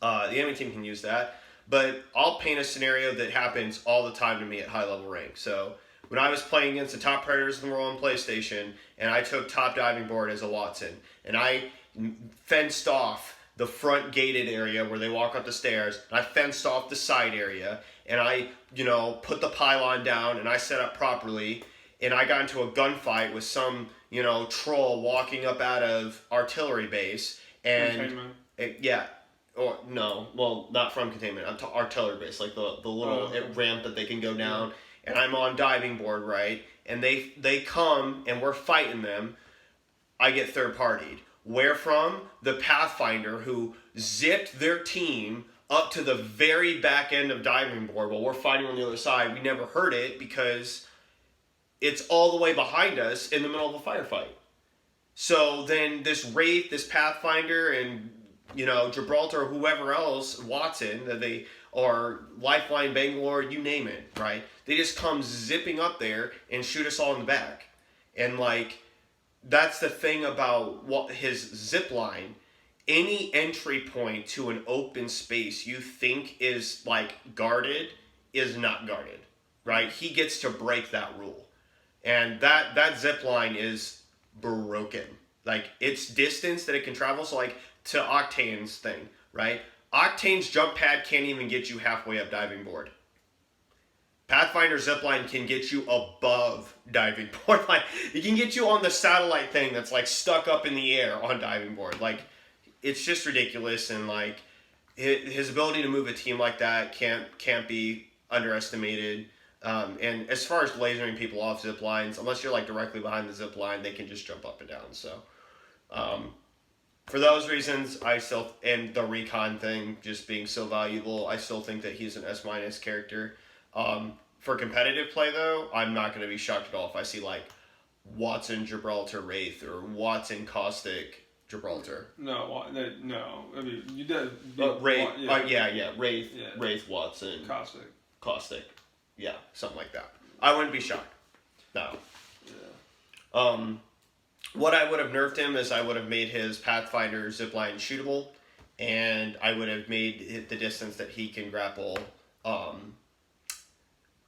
[SPEAKER 1] use that, but I'll paint a scenario that happens all the time to me at high level rank. So when I was playing against the top predators in the world on PlayStation, and I took top diving board as a Watson, and I fenced off the front gated area where they walk up the stairs, and I fenced off the side area, and I, put the pylon down, and I set up properly, and I got into a gunfight with some, troll walking up out of artillery base, and not from containment, artillery base, like the little ramp that they can go down, and I'm on diving board, right, and they come, and we're fighting them, I get third partied. Where from? The Pathfinder, who zipped their team up to the very back end of diving board while we're fighting on the other side. We never heard it because it's all the way behind us in the middle of a firefight. So then this Wraith, this Pathfinder, and Gibraltar, or whoever else, Watson, or Lifeline Bangalore, you name it, right? They just come zipping up there and shoot us all in the back. And that's the thing about what his zip line. Any entry point to an open space you think is like guarded is not guarded, right? He gets to break that rule, and that zip line is broken. Like its distance that it can travel. So like to Octane's thing, right? Octane's jump pad can't even get you halfway up diving board. Pathfinder zipline can get you above diving board. Like it can get you on the satellite thing that's like stuck up in the air on diving board. Like it's just ridiculous, and like his ability to move a team like that can't be underestimated. And as far as lasering people off zip lines, unless you're like directly behind the zip line, they can just jump up and down. So for those reasons, I still, and the recon thing just being so valuable, I still think that he's an S- character. For competitive play, though, I'm not going to be shocked at all if I see, like, Watson, Gibraltar, Wraith, or Watson, Caustic, Gibraltar.
[SPEAKER 2] No. I mean, you did.
[SPEAKER 1] Wraith, Wraith,
[SPEAKER 2] Yeah.
[SPEAKER 1] Wraith, Watson,
[SPEAKER 2] Caustic.
[SPEAKER 1] Yeah, something like that. I wouldn't be shocked. No.
[SPEAKER 2] Yeah.
[SPEAKER 1] What I would have nerfed him is I would have made his Pathfinder zipline shootable, and I would have made the distance that he can grapple,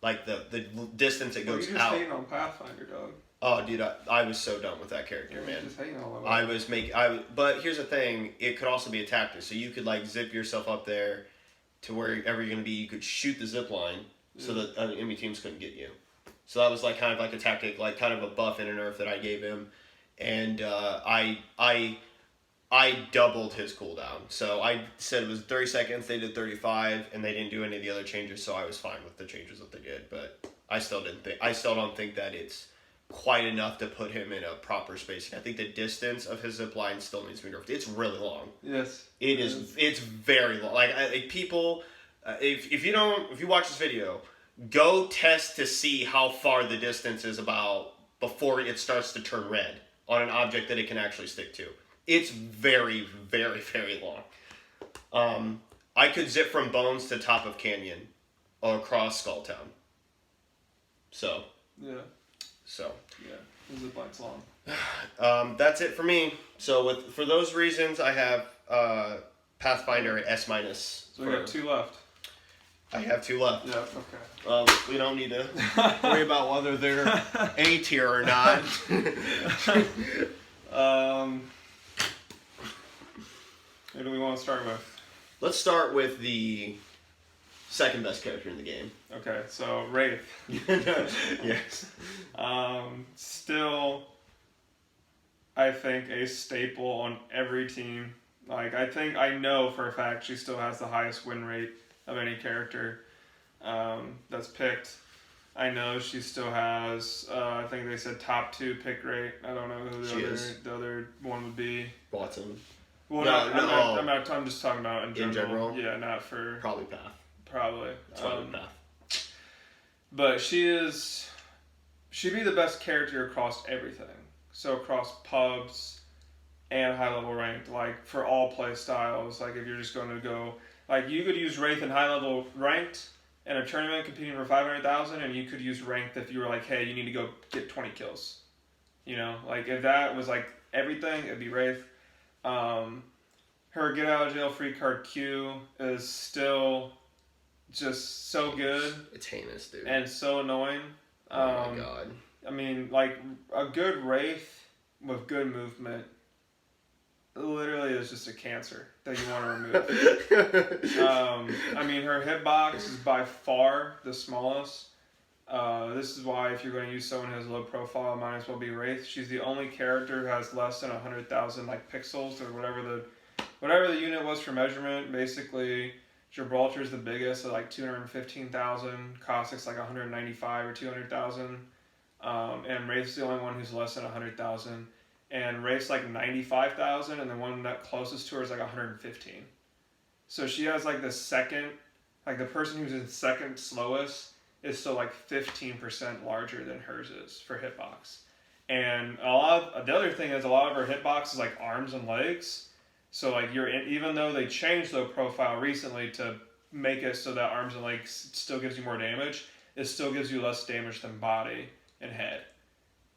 [SPEAKER 1] like the distance it goes
[SPEAKER 2] you're just
[SPEAKER 1] out.
[SPEAKER 2] hating on Pathfinder, dog.
[SPEAKER 1] Oh, dude, I was so done with that character, man.
[SPEAKER 2] Just hating on him.
[SPEAKER 1] But here's the thing: it could also be a tactic. So you could like zip yourself up there to wherever you're gonna be. You could shoot the zip line so that enemy teams couldn't get you. So that was like kind of like a tactic, like kind of a buff and a nerf that I gave him, and I doubled his cooldown. So I said it was 30 seconds. They did 35, and they didn't do any of the other changes. So I was fine with the changes that they did. But I still don't think that it's quite enough to put him in a proper spacing. I think the distance of his zip line still needs to be nerfed. It's really long.
[SPEAKER 2] Yes.
[SPEAKER 1] It is. It's very long. Like people, if you watch this video, go test to see how far the distance is about before it starts to turn red on an object that it can actually stick to. It's very, very, very long. I could zip from Bones to top of Canyon or across Skulltown. So.
[SPEAKER 2] Yeah.
[SPEAKER 1] So.
[SPEAKER 2] Yeah. The zip line's long.
[SPEAKER 1] That's it for me. So for those reasons, I have Pathfinder at S-.
[SPEAKER 2] So we got 2 left.
[SPEAKER 1] I have 2 left.
[SPEAKER 2] Yeah. Okay.
[SPEAKER 1] We don't need to worry about whether they're A tier or not.
[SPEAKER 2] Who do we want to start with?
[SPEAKER 1] Let's start with the second best character in the game.
[SPEAKER 2] Okay, so Wraith.
[SPEAKER 1] Yes.
[SPEAKER 2] Still, I think a staple on every team. Like I know for a fact she still has the highest win rate of any character that's picked. I know she still has. I think they said top 2 pick rate. I don't know who the other one would be.
[SPEAKER 1] Watson.
[SPEAKER 2] Well, I'm just talking about in general.
[SPEAKER 1] In general?
[SPEAKER 2] Yeah, not for...
[SPEAKER 1] Probably Path.
[SPEAKER 2] Probably.
[SPEAKER 1] Path.
[SPEAKER 2] But she'd be the best character across everything. So across pubs and high level ranked, like for all play styles. Like if you're just going to go... Like you could use Wraith in high level ranked in a tournament competing for 500,000, and you could use ranked if you were like, hey, you need to go get 20 kills. You know, like if that was like everything, it'd be Wraith. Her get out of jail free card Q is still just so good.
[SPEAKER 1] It's heinous, dude.
[SPEAKER 2] And so annoying.
[SPEAKER 1] Oh my god.
[SPEAKER 2] I mean, like a good Wraith with good movement literally is just a cancer that you want to remove. I mean, her hitbox is by far the smallest. This is why if you're going to use someone who has a low profile, it might as well be Wraith. She's the only character who has less than 100,000 like pixels or whatever the unit was for measurement. Basically, Gibraltar's the biggest at like 215,000. Caustic's like 195 or 200,000. And Wraith's the only one who's less than 100,000. And Wraith's like 95,000, and the one that closest to her is like 115. So she has like the second, like the person who's in second slowest is still like 15% larger than hers is for hitbox. And the other thing is a lot of her hitbox is like arms and legs. So like even though they changed the profile recently to make it so that arms and legs still gives you more damage, it still gives you less damage than body and head.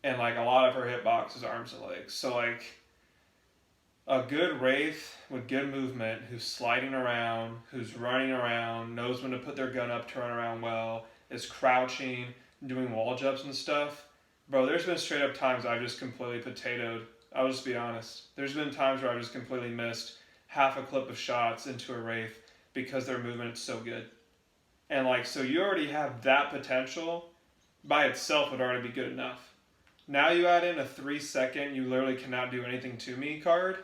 [SPEAKER 2] and like a lot of her hitbox is arms and legs. So like a good Wraith with good movement, who's sliding around, who's running around, knows when to put their gun up to run around well, is crouching, doing wall jumps and stuff. Bro, there's been straight up times I've just completely potatoed. I'll just be honest. There's been times where I've just completely missed half a clip of shots into a Wraith because their movement is so good. And like, so you already have that potential by itself would already be good enough. Now you add in a 3-second, you literally cannot do anything to me card.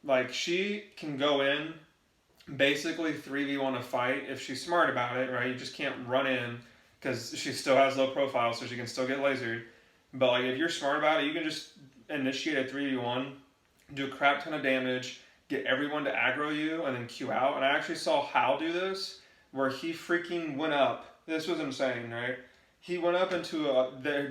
[SPEAKER 2] Like, she can go in, basically 3v1 a fight if she's smart about it, right? You just can't run in because she still has low profile, so she can still get lasered. But like, if you're smart about it, you can just initiate a 3v1, do a crap ton of damage, get everyone to aggro you, and then Q out. And I actually saw Hal do this, where he freaking went up. This was insane, right? He went up into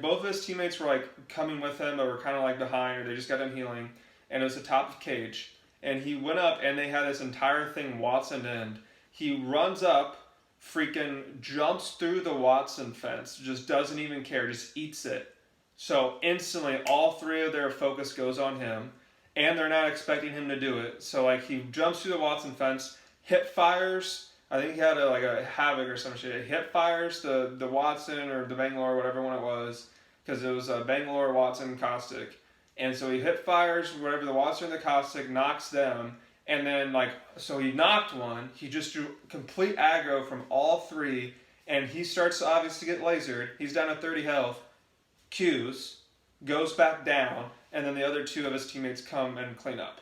[SPEAKER 2] both of his teammates were like coming with him, but were kind of like behind, or they just got done healing. And it was the top of cage. And he went up, and they had this entire thing Watson end. He runs up, freaking jumps through the Watson fence, just doesn't even care, just eats it. So instantly, all three of their focus goes on him, and they're not expecting him to do it. So like, he jumps through the Watson fence, hip fires. I think he had a Havoc or some shit. Hip fires the Watson or the Bangalore, whatever one it was, because it was Bangalore, Watson, Caustic. And so he hip fires whatever the Watson and the Caustic, knocks them, and then like, so he knocked one. He just drew complete aggro from all three, and he starts to obviously get lasered. He's down to 30 health, Qs, goes back down, and then the other two of his teammates come and clean up.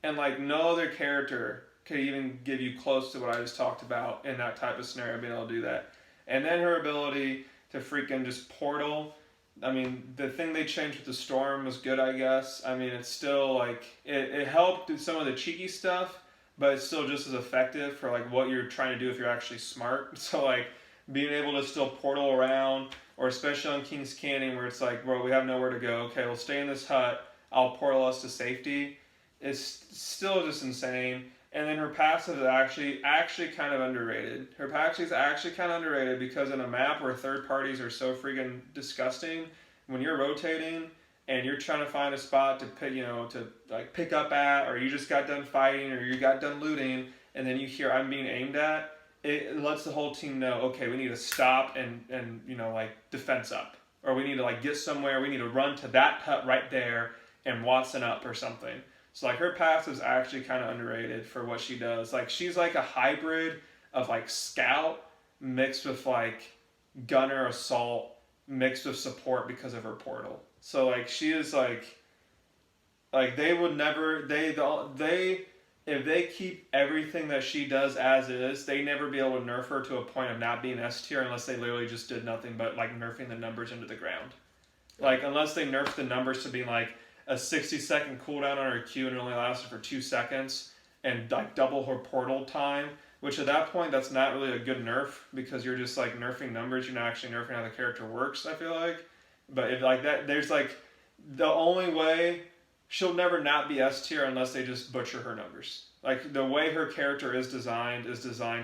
[SPEAKER 2] And like, no other character could even give you close to what I just talked about in that type of scenario, being able to do that. And then her ability to freaking just portal. I mean, the thing they changed with the Storm was good, I guess. I mean, it's still like, it helped do some of the cheeky stuff, but it's still just as effective for like what you're trying to do if you're actually smart. So like, being able to still portal around, or especially on King's Canyon where it's like, bro, we have nowhere to go. Okay, we'll stay in this hut. I'll portal us to safety. It's still just insane. And then her passive is actually kind of underrated. Her passive is actually kind of underrated because in a map where third parties are so freaking disgusting, when you're rotating and you're trying to find a spot to pick, to like pick up at, or you just got done fighting, or you got done looting, and then you hear I'm being aimed at, it lets the whole team know, okay, we need to stop and like defense up, or we need to like get somewhere, we need to run to that hut right there and Watson up or something. So like, her passive is actually kind of underrated for what she does. Like, she's like a hybrid of like scout mixed with like gunner assault mixed with support because of her portal. So like, she is like they would never, if they keep everything that she does as is, they never be able to nerf her to a point of not being S tier unless they literally just did nothing but like nerfing the numbers into the ground. Like, unless they nerf the numbers to being like a 60-second cooldown on her Q and it only lasted for 2 seconds, and like double her portal time, which at that point that's not really a good nerf because you're just like nerfing numbers, you're not actually nerfing how the character works, I feel like. But if like that, there's like, the only way, she'll never not be S tier unless they just butcher her numbers. Like, the way her character is designed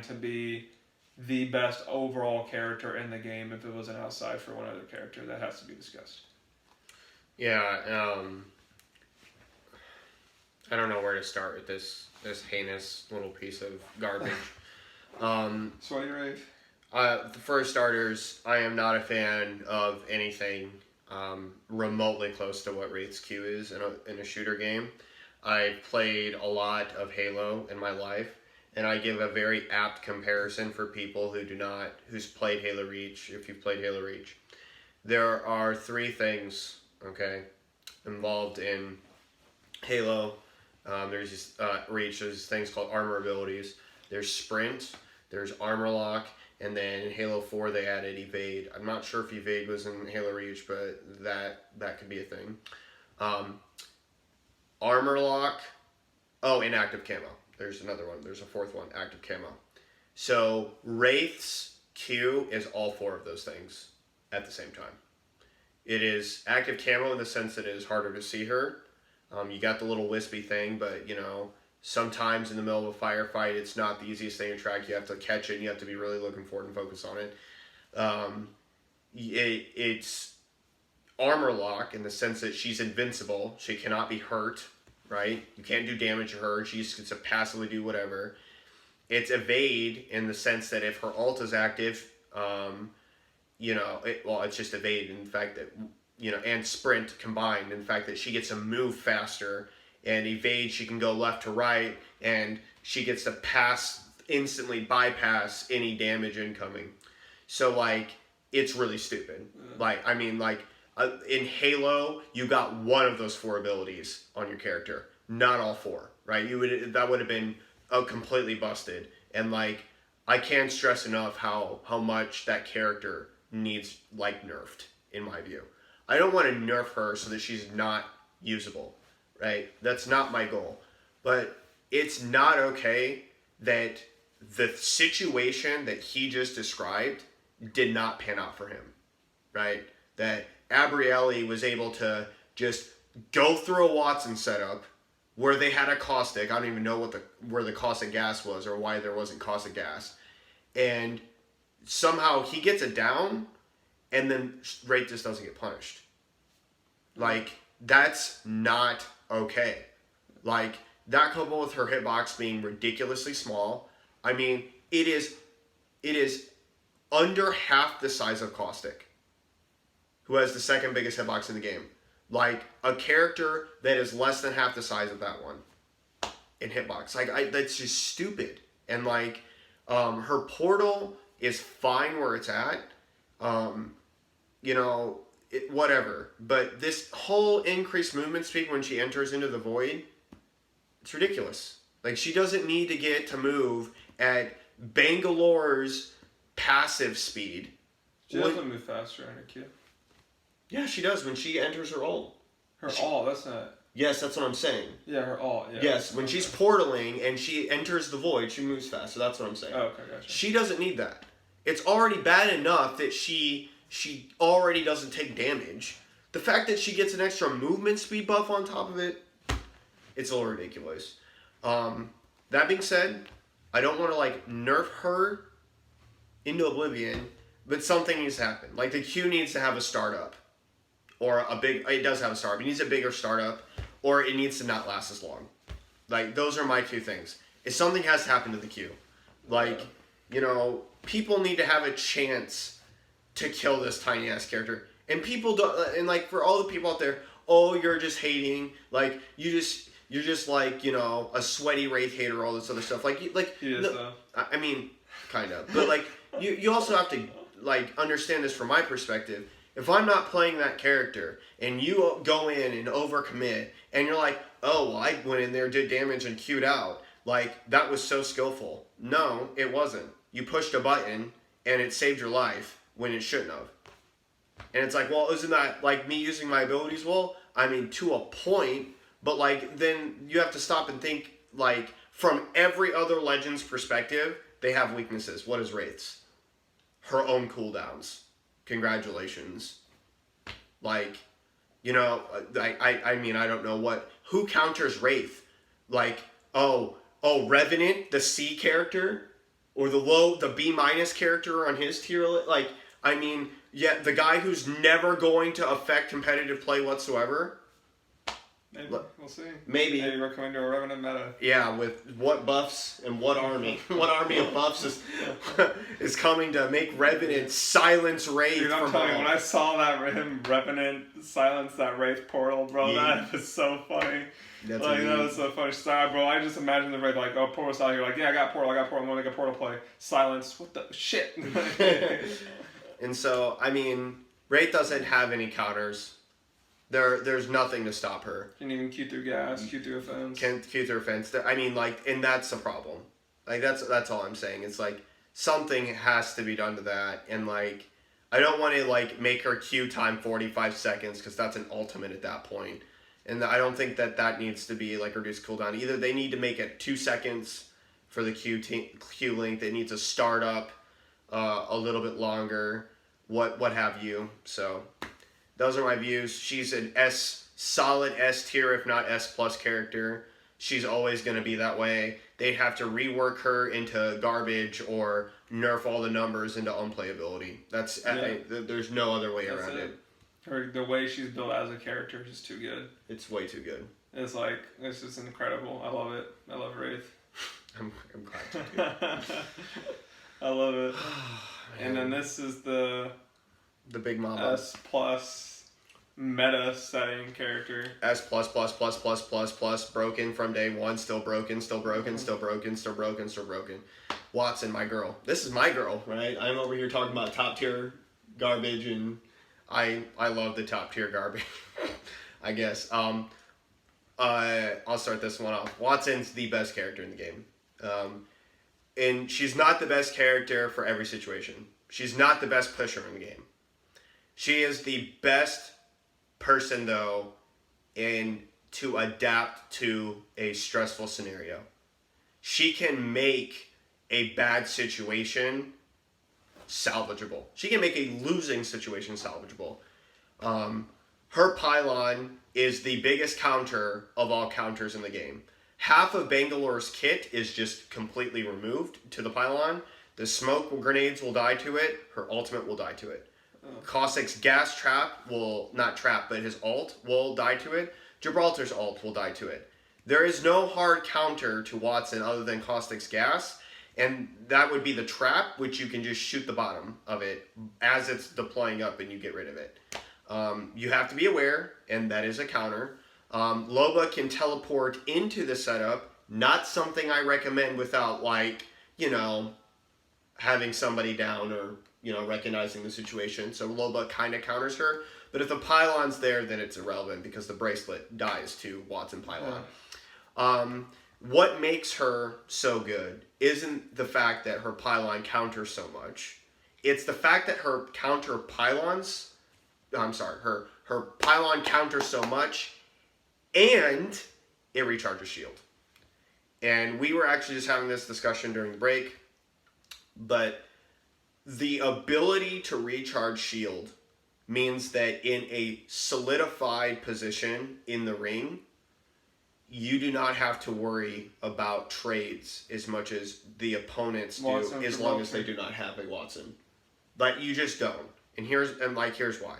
[SPEAKER 2] to be the best overall character in the game. If it was an outside for one other character, that has to be discussed.
[SPEAKER 1] Yeah, I don't know where to start with this heinous little piece of garbage.
[SPEAKER 2] Sweaty Rave.
[SPEAKER 1] For starters, I am not a fan of anything remotely close to what Wraith's Q is in a shooter game. I've played a lot of Halo in my life, and I give a very apt comparison for people who's played Halo Reach, if you've played Halo Reach. There are 3 things, okay, involved in Halo. There's these, Reach, there's things called armor abilities. There's Sprint, there's Armor Lock, and then in Halo 4 they added Evade. I'm not sure if Evade was in Halo Reach, but that could be a thing. Armor Lock, and Active Camo. There's another one, there's a 4th one, Active Camo. So Wraith's Q is all 4 of those things at the same time. It is Active Camo in the sense that it is harder to see her. You got the little wispy thing, but sometimes in the middle of a firefight, it's not the easiest thing to track. You have to catch it, and you have to be really looking for it and focus on it. It's armor lock in the sense that she's invincible. She cannot be hurt, right? You can't do damage to her. She just gets to passively do whatever. It's evade in the sense that if her ult is active, it's just evade in the fact that, and sprint combined in the fact that she gets to move faster, and evade, she can go left to right, and she gets to instantly bypass any damage incoming. So, like, it's really stupid. In Halo, you got one of those 4 abilities on your character, not all 4, right? That would have been completely busted. And, like, I can't stress enough how much that character needs, like, nerfed, in my view. I don't want to nerf her so that she's not usable, right? That's not my goal. But it's not okay that the situation that he just described did not pan out for him, right? That Abrielle was able to just go through a Watson setup where they had a Caustic. I don't even know where the Caustic gas was or why there wasn't Caustic gas. And somehow he gets it down, and then Wraith just doesn't get punished. Like, that's not okay. Like, that coupled with her hitbox being ridiculously small. I mean, it is under half the size of Caustic, who has the second biggest hitbox in the game. Like, a character that is less than half the size of that one in hitbox. Like, that's just stupid. And, like, her portal is fine where it's at. Whatever. But this whole increased movement speed when she enters into the void, it's ridiculous. Like, she doesn't need to get to move at Bangalore's passive speed.
[SPEAKER 2] She doesn't move faster in her Q.
[SPEAKER 1] Yeah, she does when she enters her ult.
[SPEAKER 2] Her ult, that's not...
[SPEAKER 1] Yes, that's what I'm saying.
[SPEAKER 2] Yeah, her ult, yeah.
[SPEAKER 1] Yes, when she's portaling and she enters the void, she moves fast. So that's what I'm saying.
[SPEAKER 2] Oh, okay, gotcha.
[SPEAKER 1] She doesn't need that. It's already bad enough that she already doesn't take damage. The fact that she gets an extra movement speed buff on top of it, it's a little ridiculous. That being said, I don't want to, like, nerf her into oblivion, but something needs to happen. Like, the Q needs to have a startup. Or it does have a startup. It needs a bigger startup, or it needs to not last as long. Like, those are my 2 things. If something has to happen to the Q. Like, people need to have a chance to kill this tiny ass character. And people don't, and like, for all the people out there, oh, you're just hating, like, you're just like, a sweaty Wraith hater, all this other stuff. Like,
[SPEAKER 2] He is, though.
[SPEAKER 1] I mean, kind of. But, like, you also have to, like, understand this from my perspective. If I'm not playing that character, and you go in and overcommit, and you're like, oh, well, I went in there, did damage, and queued out. Like, that was so skillful. No, it wasn't. You pushed a button, and it saved your life when it shouldn't have. And it's like, well, isn't that, like, me using my abilities? Well, I mean, to a point, but, like, then you have to stop and think, like, from every other Legend's perspective, they have weaknesses. What is Wraith's? Her own cooldowns. Congratulations. Like, I mean, I don't know who counters Wraith? Like, Revenant, the C character, or the B- character on his tier list. Like, I mean, yeah, the guy who's never going to affect competitive play whatsoever.
[SPEAKER 2] Maybe. We'll see.
[SPEAKER 1] Maybe
[SPEAKER 2] we're coming to a Revenant meta.
[SPEAKER 1] Yeah, with what buffs and what army. What army of buffs is coming to make Revenant silence Wraith?
[SPEAKER 2] Dude, I'm telling you, when I saw him Revenant silence that Wraith portal, bro, that was so funny. That was so funny. Sorry, bro, I just imagine the Wraith like, oh, portal's out here. Like, yeah, I got portal, I'm gonna make a portal play. Silence. What the shit?
[SPEAKER 1] And so, I mean, Wraith doesn't have any counters. There's nothing to stop her.
[SPEAKER 2] Can't even Q through gas, Q through a fence.
[SPEAKER 1] Can't Q through a fence. I mean, like, and that's the problem. Like, that's all I'm saying. It's like, something has to be done to that. And, like, I don't want to, like, make her Q time 45 seconds, because that's an ultimate at that point. And I don't think that needs to be, like, reduced cooldown. Either they need to make it 2 seconds for the Q length. It needs to start up a little bit longer. What have you. So... those are my views. She's an solid S tier, if not S plus character. She's always going to be that way. They'd have to rework her into garbage or nerf all the numbers into unplayability. There's no other way around it.
[SPEAKER 2] The way she's built as a character is just too good.
[SPEAKER 1] It's way too good.
[SPEAKER 2] It's just incredible. I love it. I love Wraith.
[SPEAKER 1] I'm glad you do.
[SPEAKER 2] I love it. And then this is the
[SPEAKER 1] big mama.
[SPEAKER 2] S plus meta setting character.
[SPEAKER 1] S plus plus plus plus plus plus broken from day one, still broken, still broken, still broken, still broken, still broken. Watson, my girl. This is my girl, right? I'm over here talking about top tier garbage, and I love the top tier garbage. I guess. I'll start this one off. Watson's the best character in the game. And she's not the best character for every situation. She's not the best pusher in the game. She is the best person, though, to adapt to a stressful scenario. She can make a bad situation salvageable. She can make a losing situation salvageable. Her pylon is the biggest counter of all counters in the game. Half of Bangalore's kit is just completely removed to the pylon. The smoke grenades will die to it. Her ultimate will die to it. Caustic's gas trap will, not trap, but his ult will die to it. Gibraltar's ult will die to it. There is no hard counter to Watson other than Caustic's gas, and that would be the trap, which you can just shoot the bottom of it as it's deploying up and you get rid of it. You have to be aware, and that is a counter. Loba can teleport into the setup. Not something I recommend without, having somebody down or, recognizing the situation. So Loba kind of counters her. But if the pylon's there, then it's irrelevant because the bracelet dies to Watson pylon. What makes her so good isn't the fact that her pylon counters so much. It's the fact that her her pylon counters so much, and it recharges shield. And we were actually just having this discussion during the break, but the ability to recharge shield means that in a solidified position in the ring, you do not have to worry about trades as much as the opponents do, as long as they do not have a Watson. But you just don't. And here's why.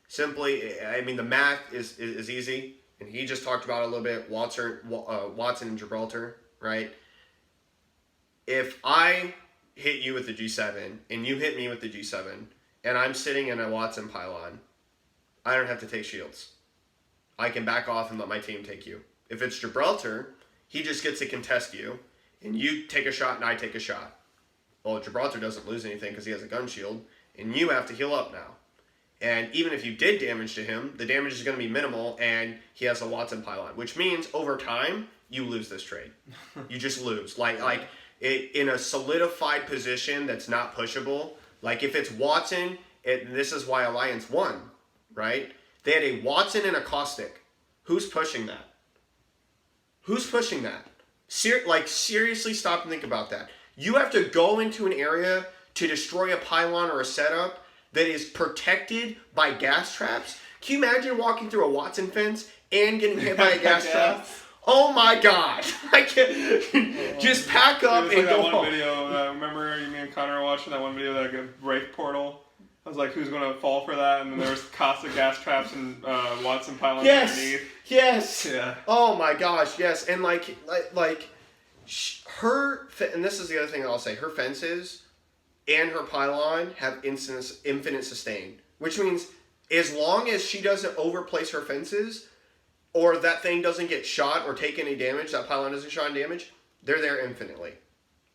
[SPEAKER 1] Simply, the math is easy, and he just talked about it a little bit. Watson and Gibraltar, right? If I hit you with the G7 and you hit me with the G7, and I'm sitting in a Watson pylon, I don't have to take shields. I can back off and let my team take you. If it's Gibraltar, he just gets to contest you, and you take a shot and I take a shot. Well, Gibraltar doesn't lose anything because he has a gun shield, and you have to heal up now. And even if you did damage to him, the damage is going to be minimal, and he has a Watson pylon, which means over time, you lose this trade. You just lose. In a solidified position that's not pushable, like if it's Watson, this is why Alliance won, right? They had a Watson and a Caustic. Who's pushing that? Who's pushing that? Seriously stop and think about that. You have to go into an area to destroy a pylon or a setup that is protected by gas traps. Can you imagine walking through a Watson fence and getting hit by a gas trap? Oh my God! I can't. Just pack up and go home.
[SPEAKER 2] That one video. Remember, me and Connor were watching that one video, that Wraith portal. I was like, who's gonna fall for that? And then there was Caustic gas traps and Watson pylons underneath.
[SPEAKER 1] Yes.
[SPEAKER 2] Yeah.
[SPEAKER 1] Oh my gosh. Yes. And her, and this is the other thing I'll say. Her fences and her pylon have infinite sustain, which means as long as she doesn't overplace her fences, or that thing doesn't get shot or take any damage, that pylon doesn't shot any damage, they're there infinitely.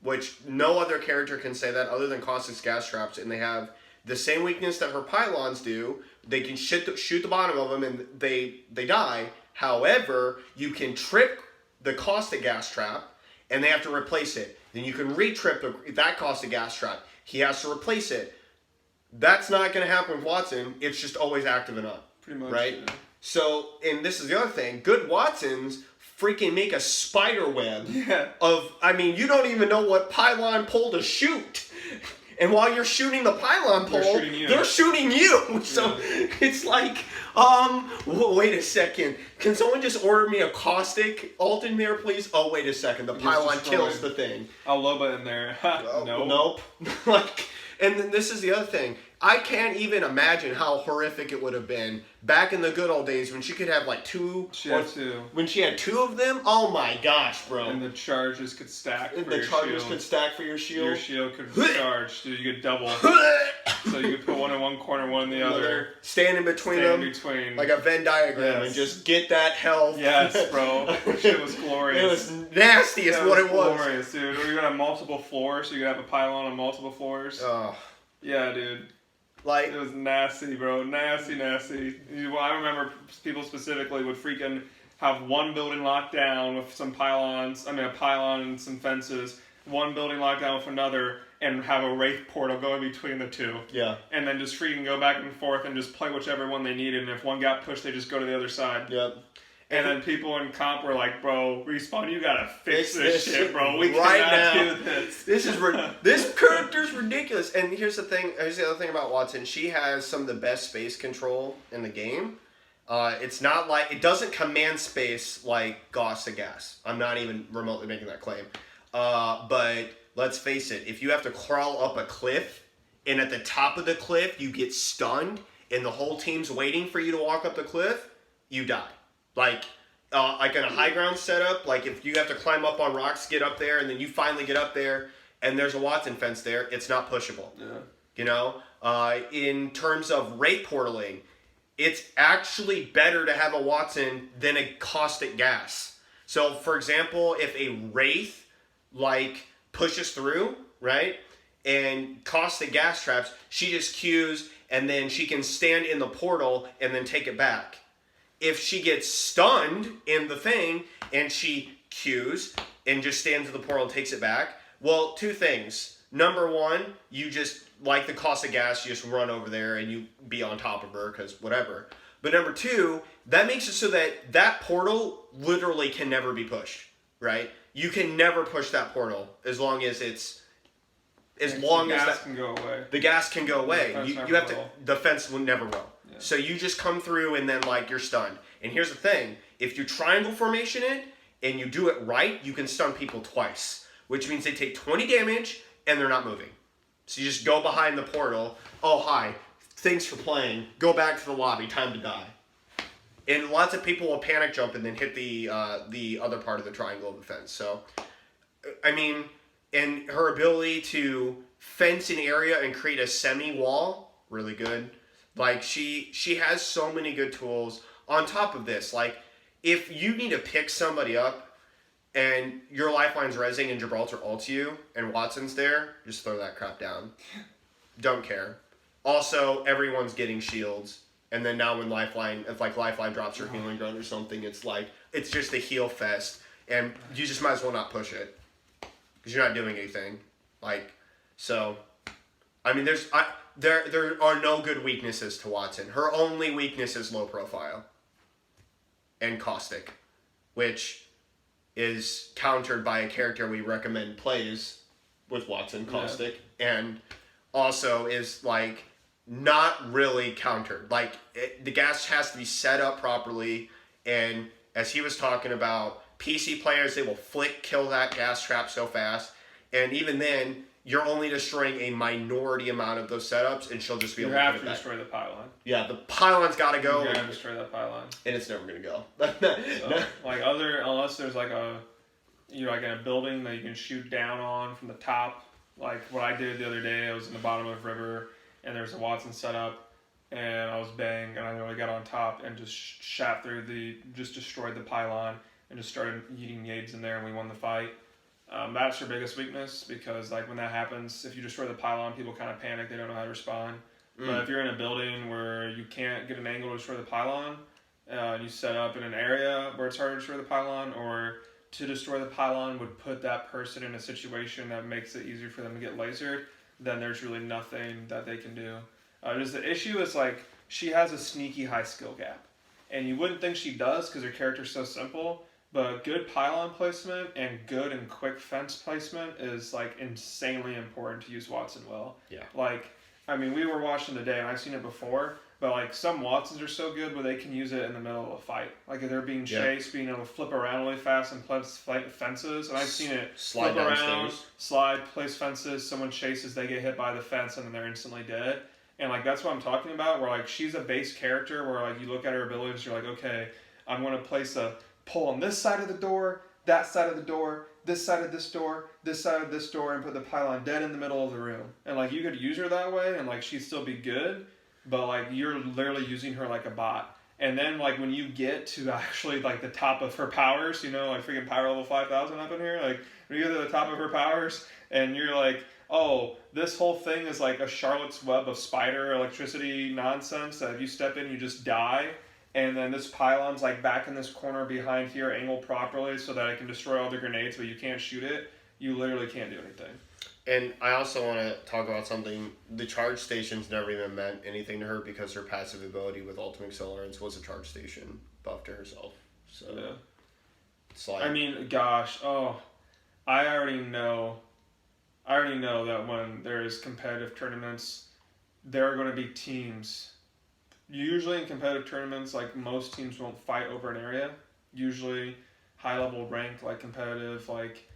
[SPEAKER 1] Which no other character can say that other than Caustic's gas traps, and they have the same weakness that her pylons do. They can shoot the bottom of them and they die. However, you can trip the Caustic gas trap and they have to replace it. Then you can re-trip that Caustic gas trap. He has to replace it. That's not going to happen with Watson. It's just always active and up.
[SPEAKER 2] Pretty much.
[SPEAKER 1] Right?
[SPEAKER 2] Yeah.
[SPEAKER 1] So, and this is the other thing. Good Watsons freaking make a spider web you don't even know what pylon pole to shoot. And while you're shooting the pylon pole, they're shooting you. So it's like, wait a second. Can someone just order me a Caustic ult in there, please? Oh, wait a second. The pylon kills the thing.
[SPEAKER 2] I'll Loba in there.
[SPEAKER 1] Nope. And then this is the other thing. I can't even imagine how horrific it would have been back in the good old days when she could have like two.
[SPEAKER 2] She had two.
[SPEAKER 1] When she had two of them, oh my gosh, bro!
[SPEAKER 2] And the charges could stack.
[SPEAKER 1] And
[SPEAKER 2] for
[SPEAKER 1] the
[SPEAKER 2] your
[SPEAKER 1] charges
[SPEAKER 2] shield.
[SPEAKER 1] could stack for your shield.
[SPEAKER 2] Your shield could charge, so you could double. So you could put one in one corner, one in the other.
[SPEAKER 1] Stand in between them. Like a Venn diagram, and just get that health.
[SPEAKER 2] Yes, bro. That shit was glorious.
[SPEAKER 1] It was nasty, is what it was.
[SPEAKER 2] Glorious, dude. Or you could have multiple floors, so you could have a pylon on multiple floors.
[SPEAKER 1] Oh.
[SPEAKER 2] Yeah, dude.
[SPEAKER 1] Like,
[SPEAKER 2] it was nasty, bro. Nasty. I remember people specifically would freaking have one building locked down with some pylons. I mean, a pylon and some fences. One building locked down with another, and have a wraith portal go in between the two.
[SPEAKER 1] Yeah.
[SPEAKER 2] And then just freaking go back and forth and just play whichever one they needed. And if one got pushed, they just go to the other side.
[SPEAKER 1] Yep.
[SPEAKER 2] And then people in comp were like, "Bro, Respawn, you gotta fix this shit, bro. We
[SPEAKER 1] right
[SPEAKER 2] cannot
[SPEAKER 1] now.
[SPEAKER 2] do this.
[SPEAKER 1] This character's ridiculous." And here's the thing. Here's the other thing about Watson. She has some of the best space control in the game. It's not like it doesn't command space like Caustic gas. I'm not even remotely making that claim. But let's face it. If you have to crawl up a cliff, and at the top of the cliff you get stunned, and the whole team's waiting for you to walk up the cliff, you die. Like in a high ground setup, like if you have to climb up on rocks to get up there, and then you finally get up there, and there's a Watson fence there, it's not pushable.
[SPEAKER 2] Yeah.
[SPEAKER 1] You know? In terms of rate portaling, it's actually better to have a Watson than a Caustic gas. So, for example, if a Wraith, like, pushes through, right, and Caustic gas traps, she just queues, and then she can stand in the portal and then take it back. If she gets stunned in the thing and she queues and just stands in the portal and takes it back, well, two things. Number one, you just, like the Caustic gas, you just run over there and you be on top of her because whatever. But number two, that makes it so that that portal literally can never be pushed, right? You can never push that portal as long as it's... As long as that
[SPEAKER 2] can go away.
[SPEAKER 1] The gas can go away. You have to...
[SPEAKER 2] roll.
[SPEAKER 1] The fence will never roll. Yeah. So you just come through and then, like, you're stunned. And here's the thing. If you triangle formation it and you do it right, you can stun people twice. Which means they take 20 damage and they're not moving. So you just go behind the portal. Oh, hi. Thanks for playing. Go back to the lobby. Time to die. And lots of people will panic jump and then hit the other part of the triangle of the fence. So, I mean, and her ability to fence an area and create a semi-wall, really good. Like, she has so many good tools. On top of this, like, if you need to pick somebody up and your lifeline's rezzing and Gibraltar ults you and Watson's there, just throw that crap down. Don't care. Also, everyone's getting shields. And then now when if Lifeline drops her healing gun or something, it's like, it's just a heal fest. And you just might as well not push it. Because you're not doing anything. Like, so, I mean, there are no good weaknesses to Watson. Her only weakness is low profile. And Caustic. Which is countered by a character we recommend plays with Watson, Caustic. Yeah. And also is, like, not really countered. Like, the gas has to be set up properly. And as he was talking about, PC players, they will kill that gas trap so fast. And even then, you're only destroying a minority amount of those setups, and she'll just be able to put it back.
[SPEAKER 2] You have to destroy the pylon.
[SPEAKER 1] Yeah, the pylon's got to go.
[SPEAKER 2] You gotta destroy that pylon.
[SPEAKER 1] And it's never going to go.
[SPEAKER 2] So, like, unless there's like in a building that you can shoot down on from the top. Like what I did the other day, I was in the bottom of a river, and there's a Watson setup, and I was bang, and I literally got on top and just shot through just destroyed the pylon, and just started eating nades in there, and we won the fight. That's her biggest weakness, because like when that happens, if you destroy the pylon, people kind of panic, they don't know how to respond. But if you're in a building where you can't get an angle to destroy the pylon, you set up in an area where it's hard to destroy the pylon, or to destroy the pylon would put that person in a situation that makes it easier for them to get lasered, then there's really nothing that they can do. Just the issue is, like, she has a sneaky high skill gap. And you wouldn't think she does because her character's so simple, but good pylon placement and good and quick fence placement is, like, insanely important to use Watson well.
[SPEAKER 1] Yeah.
[SPEAKER 2] Like, I mean, we were watching today, and I've seen it before, but, like, some Watsons are so good where they can use it in the middle of a fight. Like, if they're being chased, being able to flip around really fast and place fences. And I've seen it
[SPEAKER 1] slide
[SPEAKER 2] flip around,
[SPEAKER 1] downstairs,
[SPEAKER 2] slide, place fences, someone chases, they get hit by the fence, and then they're instantly dead. And like that's what I'm talking about, where like she's a base character where like you look at her abilities, you're like, okay, I'm gonna place a pole on this side of the door, that side of the door, this side of this door, this side of this door, and put the pylon dead in the middle of the room. And like you could use her that way and like she'd still be good, but like you're literally using her like a bot. And then like when you get to actually like the top of her powers, you know, like freaking power level 5,000 up in here, like when you get to the top of her powers and you're like, oh, this whole thing is like a Charlotte's Web of spider electricity nonsense that if you step in, you just die. And then this pylon's like back in this corner behind here, angled properly so that it can destroy all the grenades, but you can't shoot it. You literally can't do anything.
[SPEAKER 1] And I also want to talk about something. The charge stations never even meant anything to her because her passive ability with Ultimate Accelerants was a charge station buff to herself. So
[SPEAKER 2] yeah.
[SPEAKER 1] It's like,
[SPEAKER 2] I mean, gosh, I already know that when there's competitive tournaments, there are going to be teams. Usually in competitive tournaments, like most teams won't fight over an area. Usually high level rank, like competitive, like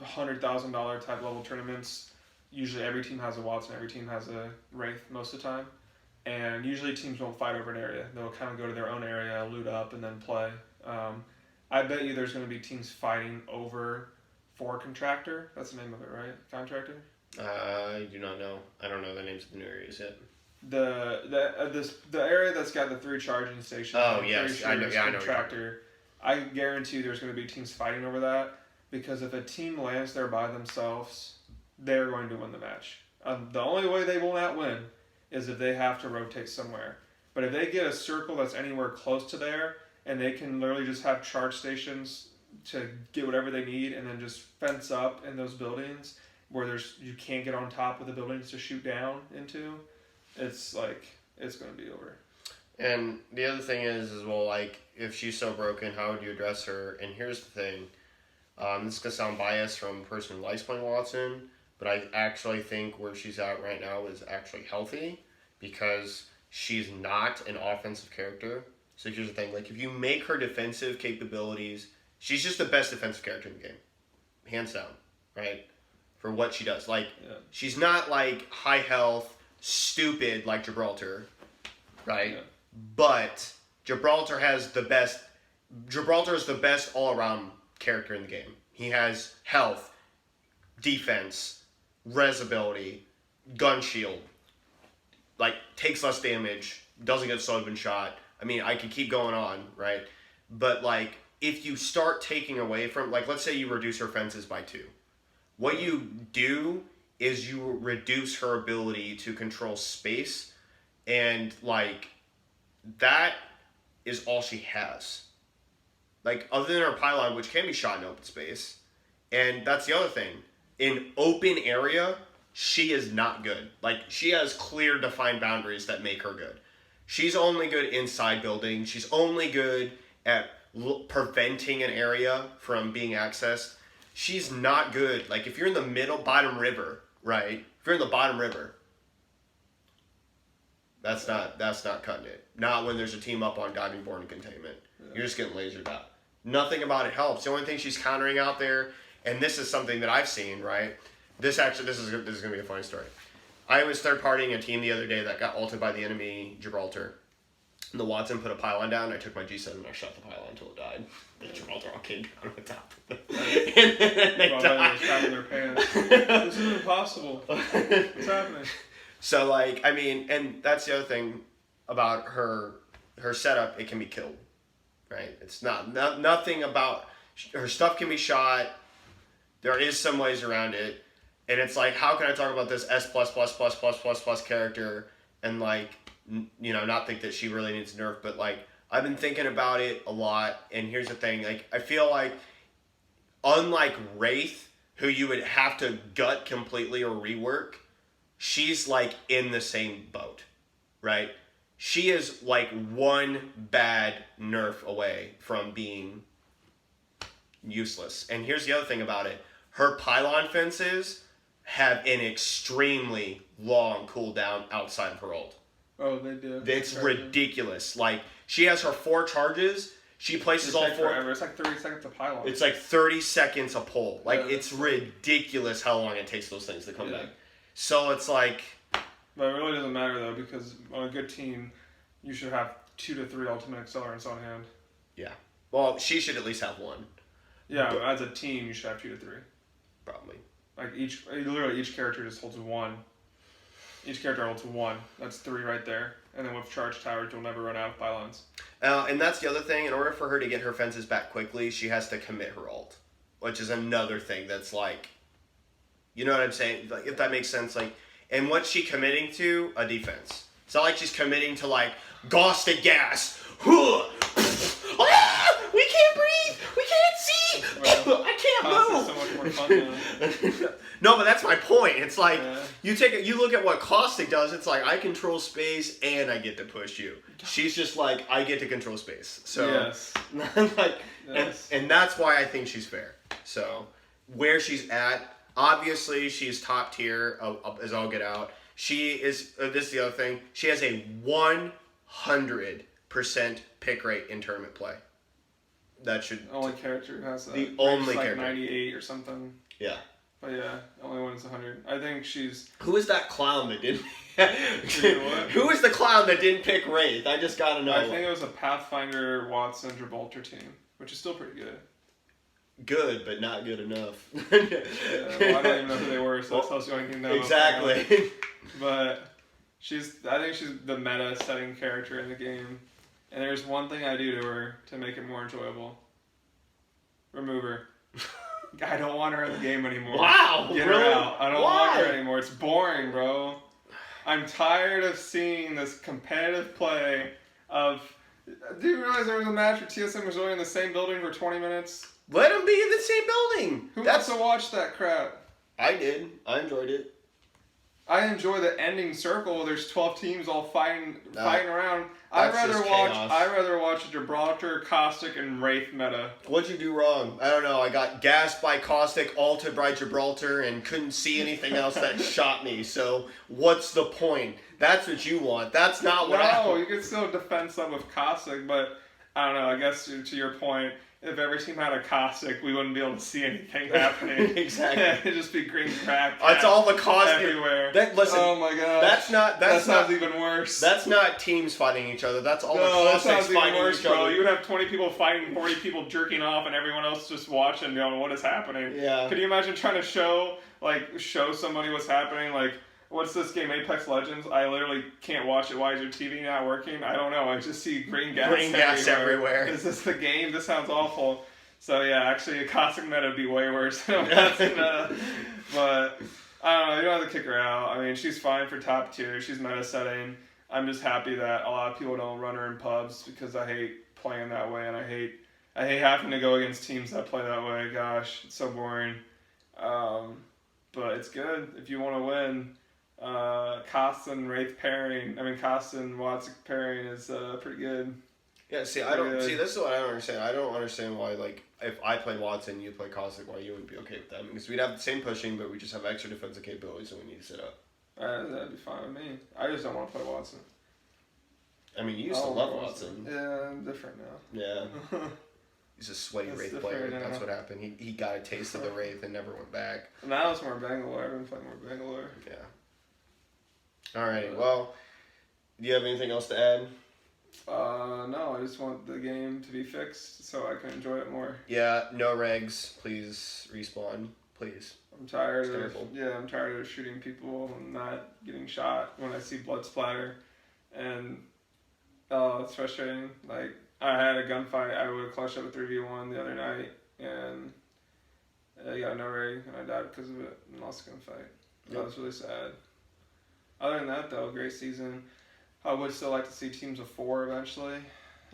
[SPEAKER 2] $100,000 type level tournaments. Usually every team has a Watson, every team has a Wraith most of the time. And usually teams won't fight over an area. They'll kind of go to their own area, loot up, and then play. I bet you there's going to be teams fighting over for Contractor. That's the name of it, right? Contractor?
[SPEAKER 1] I do not know. I don't know the names of the new areas yet.
[SPEAKER 2] The area that's got the 3 charging stations.
[SPEAKER 1] Oh, yes.
[SPEAKER 2] Sure
[SPEAKER 1] I know. Yeah, I know.
[SPEAKER 2] Contractor. I guarantee there's going to be teams fighting over that because if a team lands there by themselves, they're going to win the match. The only way they will not win is if they have to rotate somewhere. But if they get a circle that's anywhere close to there and they can literally just have charge stations to get whatever they need and then just fence up in those buildings where you can't get on top of the buildings to shoot down into, it's like it's going to be over.
[SPEAKER 1] And the other thing is well, like if she's so broken, how would you address her? And here's the thing, this is gonna sound biased from a person who likes playing Watson, but I actually think where she's at right now is actually healthy because she's not an offensive character. So here's the thing, like if you make her defensive capabilities, she's just the best defensive character in the game, hands down, right? For what she does, like she's not like high health, stupid like Gibraltar, right? Yeah. But Gibraltar is the best all around character in the game. He has health, defense, res ability, gun shield, like takes less damage, doesn't get slowed and shot. I mean, I could keep going on, right? But like if you start taking away from, like let's say you reduce her fences by 2. What you do is you reduce her ability to control space, and like that is all she has. Like other than her pylon, which can be shot in open space, and that's the other thing. In open area, she is not good. Like she has clear defined boundaries that make her good. She's only good inside buildings. She's only good at preventing an area from being accessed. She's not good. Like if you're in the bottom river, right? If you're in the bottom river, that's not cutting it. Not when there's a team up on diving board and containment. Yeah. You're just getting lasered out. Nothing about it helps. The only thing she's countering out there, and this is something that I've seen, right? This is going to be a funny story. I was third partying a team the other day that got ulted by the enemy Gibraltar. And the Watson put a pylon down, and I took my G7 and I shot the pylon until it died. And Gibraltar all came down on top of it. And then they died.
[SPEAKER 2] Their pants. This is impossible. What's happening?
[SPEAKER 1] So, like, I mean, and that's the other thing about her setup, it can be killed, right? It's nothing about, her stuff can be shot, there is some ways around it, and it's like, how can I talk about this S++++++ character and, like, you know, not think that she really needs nerf, but, like, I've been thinking about it a lot, and here's the thing, like, I feel like, unlike Wraith, who you would have to gut completely or rework, she's like in the same boat, right? She is like one bad nerf away from being useless. And here's the other thing about it. Her pylon fences have an extremely long cooldown outside of her ult.
[SPEAKER 2] Oh, they do.
[SPEAKER 1] It's ridiculous. Like, she has her 4 charges. She places all 4.
[SPEAKER 2] Forever. It's like 30 seconds a pylon.
[SPEAKER 1] It's like 30 seconds a pull. Like, it's ridiculous how long it takes those things to come back. So it's like,
[SPEAKER 2] But it really doesn't matter though, because on a good team, you should have 2 to 3 ultimate accelerants on hand.
[SPEAKER 1] Yeah. Well, she should at least have one.
[SPEAKER 2] Yeah, but as a team, you should have 2 to 3.
[SPEAKER 1] Probably.
[SPEAKER 2] Like literally each character just holds 1. Each character holds 1. That's 3 right there. And then with charge towers, you'll never run out of pylons.
[SPEAKER 1] And that's the other thing. In order for her to get her fences back quickly, she has to commit her ult, which is another thing that's like, you know what I'm saying? Like, if that makes sense. Like, and what's she committing to? A defense. It's not like she's committing to like Caustic gas. We can't breathe. We can't see.
[SPEAKER 2] Well,
[SPEAKER 1] I can't move.
[SPEAKER 2] so much more fun now.
[SPEAKER 1] No, but that's my point. It's like you look at what Caustic does. It's like I control space and I get to push you. She's just like I get to control space. So
[SPEAKER 2] yes.
[SPEAKER 1] like,
[SPEAKER 2] yes.
[SPEAKER 1] And that's why I think she's fair. So where she's at, obviously she's top tier as all get out. She is. This is the other thing. She has a 100% pick rate in tournament play. That should
[SPEAKER 2] only character who has that.
[SPEAKER 1] The only
[SPEAKER 2] like
[SPEAKER 1] character.
[SPEAKER 2] 98 or something.
[SPEAKER 1] Yeah.
[SPEAKER 2] But yeah, only one is 100. I think she's.
[SPEAKER 1] Who is that clown that didn't?
[SPEAKER 2] What?
[SPEAKER 1] Who is the clown that didn't pick Wraith? I just gotta know.
[SPEAKER 2] I think it was a Pathfinder Watson Gibraltar team, which is still pretty good.
[SPEAKER 1] Good, but not good enough.
[SPEAKER 2] Well, I don't even know who they were, so that tells you anything now.
[SPEAKER 1] Exactly.
[SPEAKER 2] But I think she's the meta setting character in the game. And there's one thing I do to her to make it more enjoyable. Remove her. I don't want her in the game anymore.
[SPEAKER 1] Wow,
[SPEAKER 2] Get
[SPEAKER 1] really?
[SPEAKER 2] her out. I don't
[SPEAKER 1] Why?
[SPEAKER 2] want her anymore. It's boring, bro. I'm tired of seeing this competitive play of... Do you realize there was a match where TSM was only in the same building for 20 minutes?
[SPEAKER 1] Let them be in the same building.
[SPEAKER 2] Who wants to watch that crap?
[SPEAKER 1] I did. I enjoyed it.
[SPEAKER 2] I enjoy the ending circle where there's 12 teams all fighting around. I'd
[SPEAKER 1] That's just chaos.
[SPEAKER 2] I'd rather watch Gibraltar, Caustic, and Wraith meta.
[SPEAKER 1] What'd you do wrong? I don't know. I got gassed by Caustic, ulted by Gibraltar, and couldn't see anything else that shot me. So what's the point? That's what you want. That's not what I want.
[SPEAKER 2] You can still defend some with Caustic, but I don't know. I guess to your point, if every team had a Caustic, we wouldn't be able to see anything happening.
[SPEAKER 1] Exactly.
[SPEAKER 2] It'd just be green crap.
[SPEAKER 1] It's all the Caustic
[SPEAKER 2] everywhere.
[SPEAKER 1] Listen.
[SPEAKER 2] Oh my god.
[SPEAKER 1] That
[SPEAKER 2] sounds even worse.
[SPEAKER 1] That's not teams fighting each other. That's all the
[SPEAKER 2] that
[SPEAKER 1] Caustics
[SPEAKER 2] sounds even
[SPEAKER 1] fighting
[SPEAKER 2] worse,
[SPEAKER 1] each other.
[SPEAKER 2] bro. You would have 20 people fighting, 40 people jerking off, and everyone else just watching, going, what is happening?
[SPEAKER 1] Yeah.
[SPEAKER 2] Could you imagine trying to show somebody what's happening? Like, what's this game, Apex Legends? I literally can't watch it. Why is your TV not working? I don't know. I just see green gas
[SPEAKER 1] everywhere.
[SPEAKER 2] Is this the game? This sounds awful. So yeah, actually, a Caustic meta would be way worse than a meta. But I don't know. You don't have to kick her out. I mean, she's fine for top tier. She's meta setting. I'm just happy that a lot of people don't run her in pubs because I hate playing that way, and I hate having to go against teams that play that way. Gosh, it's so boring. But it's good if you want to win. Costin Wraith pairing. I mean, Costin Watson pairing is pretty good.
[SPEAKER 1] Yeah, see, this is what I don't understand. I don't understand why, like, if I play Watson, you play Caustic, why you wouldn't be okay with that. Because we'd have the same pushing, but we just have extra defensive capabilities, so we need to sit up.
[SPEAKER 2] That'd be fine with me. I just don't want to play Watson.
[SPEAKER 1] I mean, you used to love Watson.
[SPEAKER 2] Yeah, I'm different now.
[SPEAKER 1] Yeah. He's a sweaty Wraith player.
[SPEAKER 2] Now.
[SPEAKER 1] That's what happened. He got a taste of the Wraith and never went back.
[SPEAKER 2] Now it's more Bangalore. I've been playing more Bangalore.
[SPEAKER 1] Yeah. Alright, well, do you have anything else to add?
[SPEAKER 2] No, I just want the game to be fixed so I can enjoy it more.
[SPEAKER 1] Yeah, no regs. Please respawn. Please.
[SPEAKER 2] I'm tired of shooting people and not getting shot when I see blood splatter. And it's frustrating. Like, I had a gunfight. I would have clutched up a 3v1 the other night, and I got no rig, and I died because of it and lost the gunfight. That was really sad. Other than that, though, great season. I would still like to see teams of 4 eventually.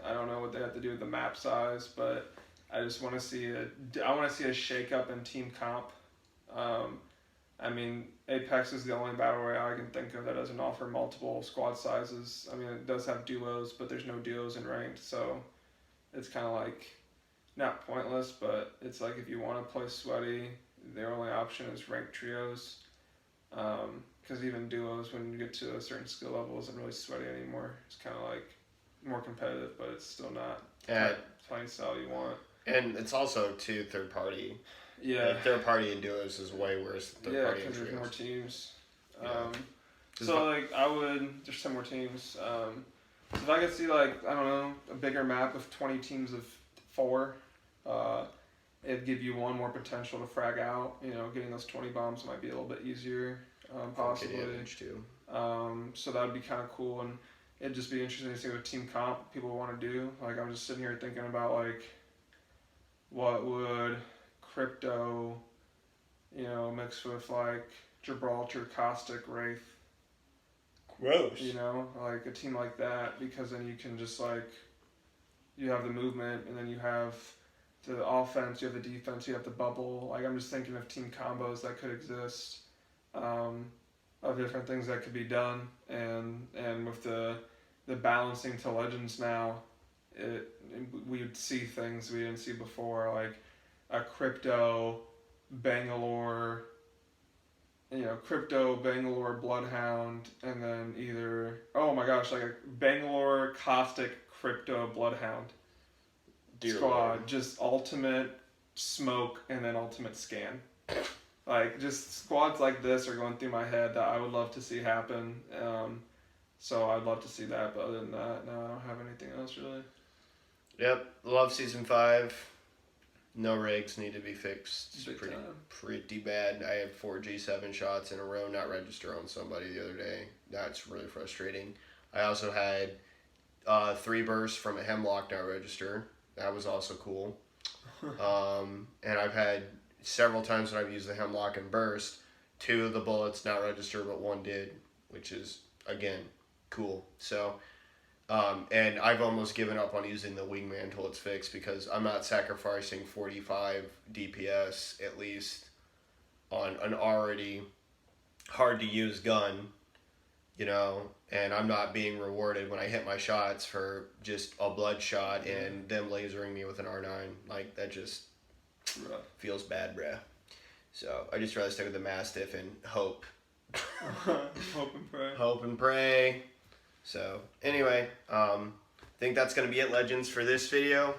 [SPEAKER 2] I don't know what they have to do with the map size, but I just want to see a shake up in team comp. I mean, Apex is the only battle royale I can think of that doesn't offer multiple squad sizes. I mean, it does have duos, but there's no duos in ranked, so it's kind of like not pointless, but it's like if you want to play sweaty, their only option is ranked trios. Because even duos, when you get to a certain skill level, isn't really sweaty anymore. It's kind of like more competitive, but it's still not playing style you want.
[SPEAKER 1] And it's also, too, third party.
[SPEAKER 2] Yeah.
[SPEAKER 1] Like, third party in duos is way worse than third party in
[SPEAKER 2] because
[SPEAKER 1] trios.
[SPEAKER 2] there's more teams. So like there's 10 more teams. So if I could see like, I don't know, a bigger map with 20 teams of 4, it'd give you one more potential to frag out. You know, getting those 20 bombs might be a little bit easier, possibly.
[SPEAKER 1] Too.
[SPEAKER 2] So that would be kind of cool, and it'd just be interesting to see what team comp people want to do. Like I'm just sitting here thinking about like, what would Crypto, you know, mixed with like Gibraltar, Caustic, Wraith.
[SPEAKER 1] Gross.
[SPEAKER 2] You know, like a team like that, because then you can just like, you have the movement, and then you have the offense, you have the defense, you have the bubble. Like I'm just thinking of team combos that could exist, of different things that could be done, and with the balancing to Legends now, we would see things we didn't see before, like a Crypto, Bangalore. You know, Crypto, Bangalore, Bloodhound, and then either, oh my gosh, like a Bangalore, Caustic, Crypto, Bloodhound squad.
[SPEAKER 1] Lord.
[SPEAKER 2] Just ultimate smoke and then ultimate scan. Like, just squads like this are going through my head that I would love to see happen. So I'd love to see that, but other than that, no, I don't have anything else really.
[SPEAKER 1] Yep, love Season 5. No rigs need to be fixed. It's pretty bad. I had 4 G7 shots in a row not register on somebody the other day. That's really frustrating. I also had 3 bursts from a Hemlock not register. That was also cool. And I've had several times when I've used the Hemlock and burst, 2 of the bullets not register, but 1 did, which is, again, cool. So... and I've almost given up on using the wingman until it's fixed, because I'm not sacrificing 45 DPS at least on an already hard to use gun, you know, and I'm not being rewarded when I hit my shots for just a bloodshot and them lasering me with an R9. Like, that just feels bad, bruh. So I just rather stick with the Mastiff and hope.
[SPEAKER 2] Hope and pray.
[SPEAKER 1] Hope and pray. So, anyway, I think that's going to be it, Legends, for this video.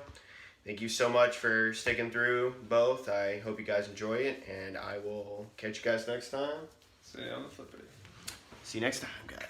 [SPEAKER 1] Thank you so much for sticking through both. I hope you guys enjoy it, and I will catch you guys next time.
[SPEAKER 2] See you on the flippity.
[SPEAKER 1] See you next time, guys.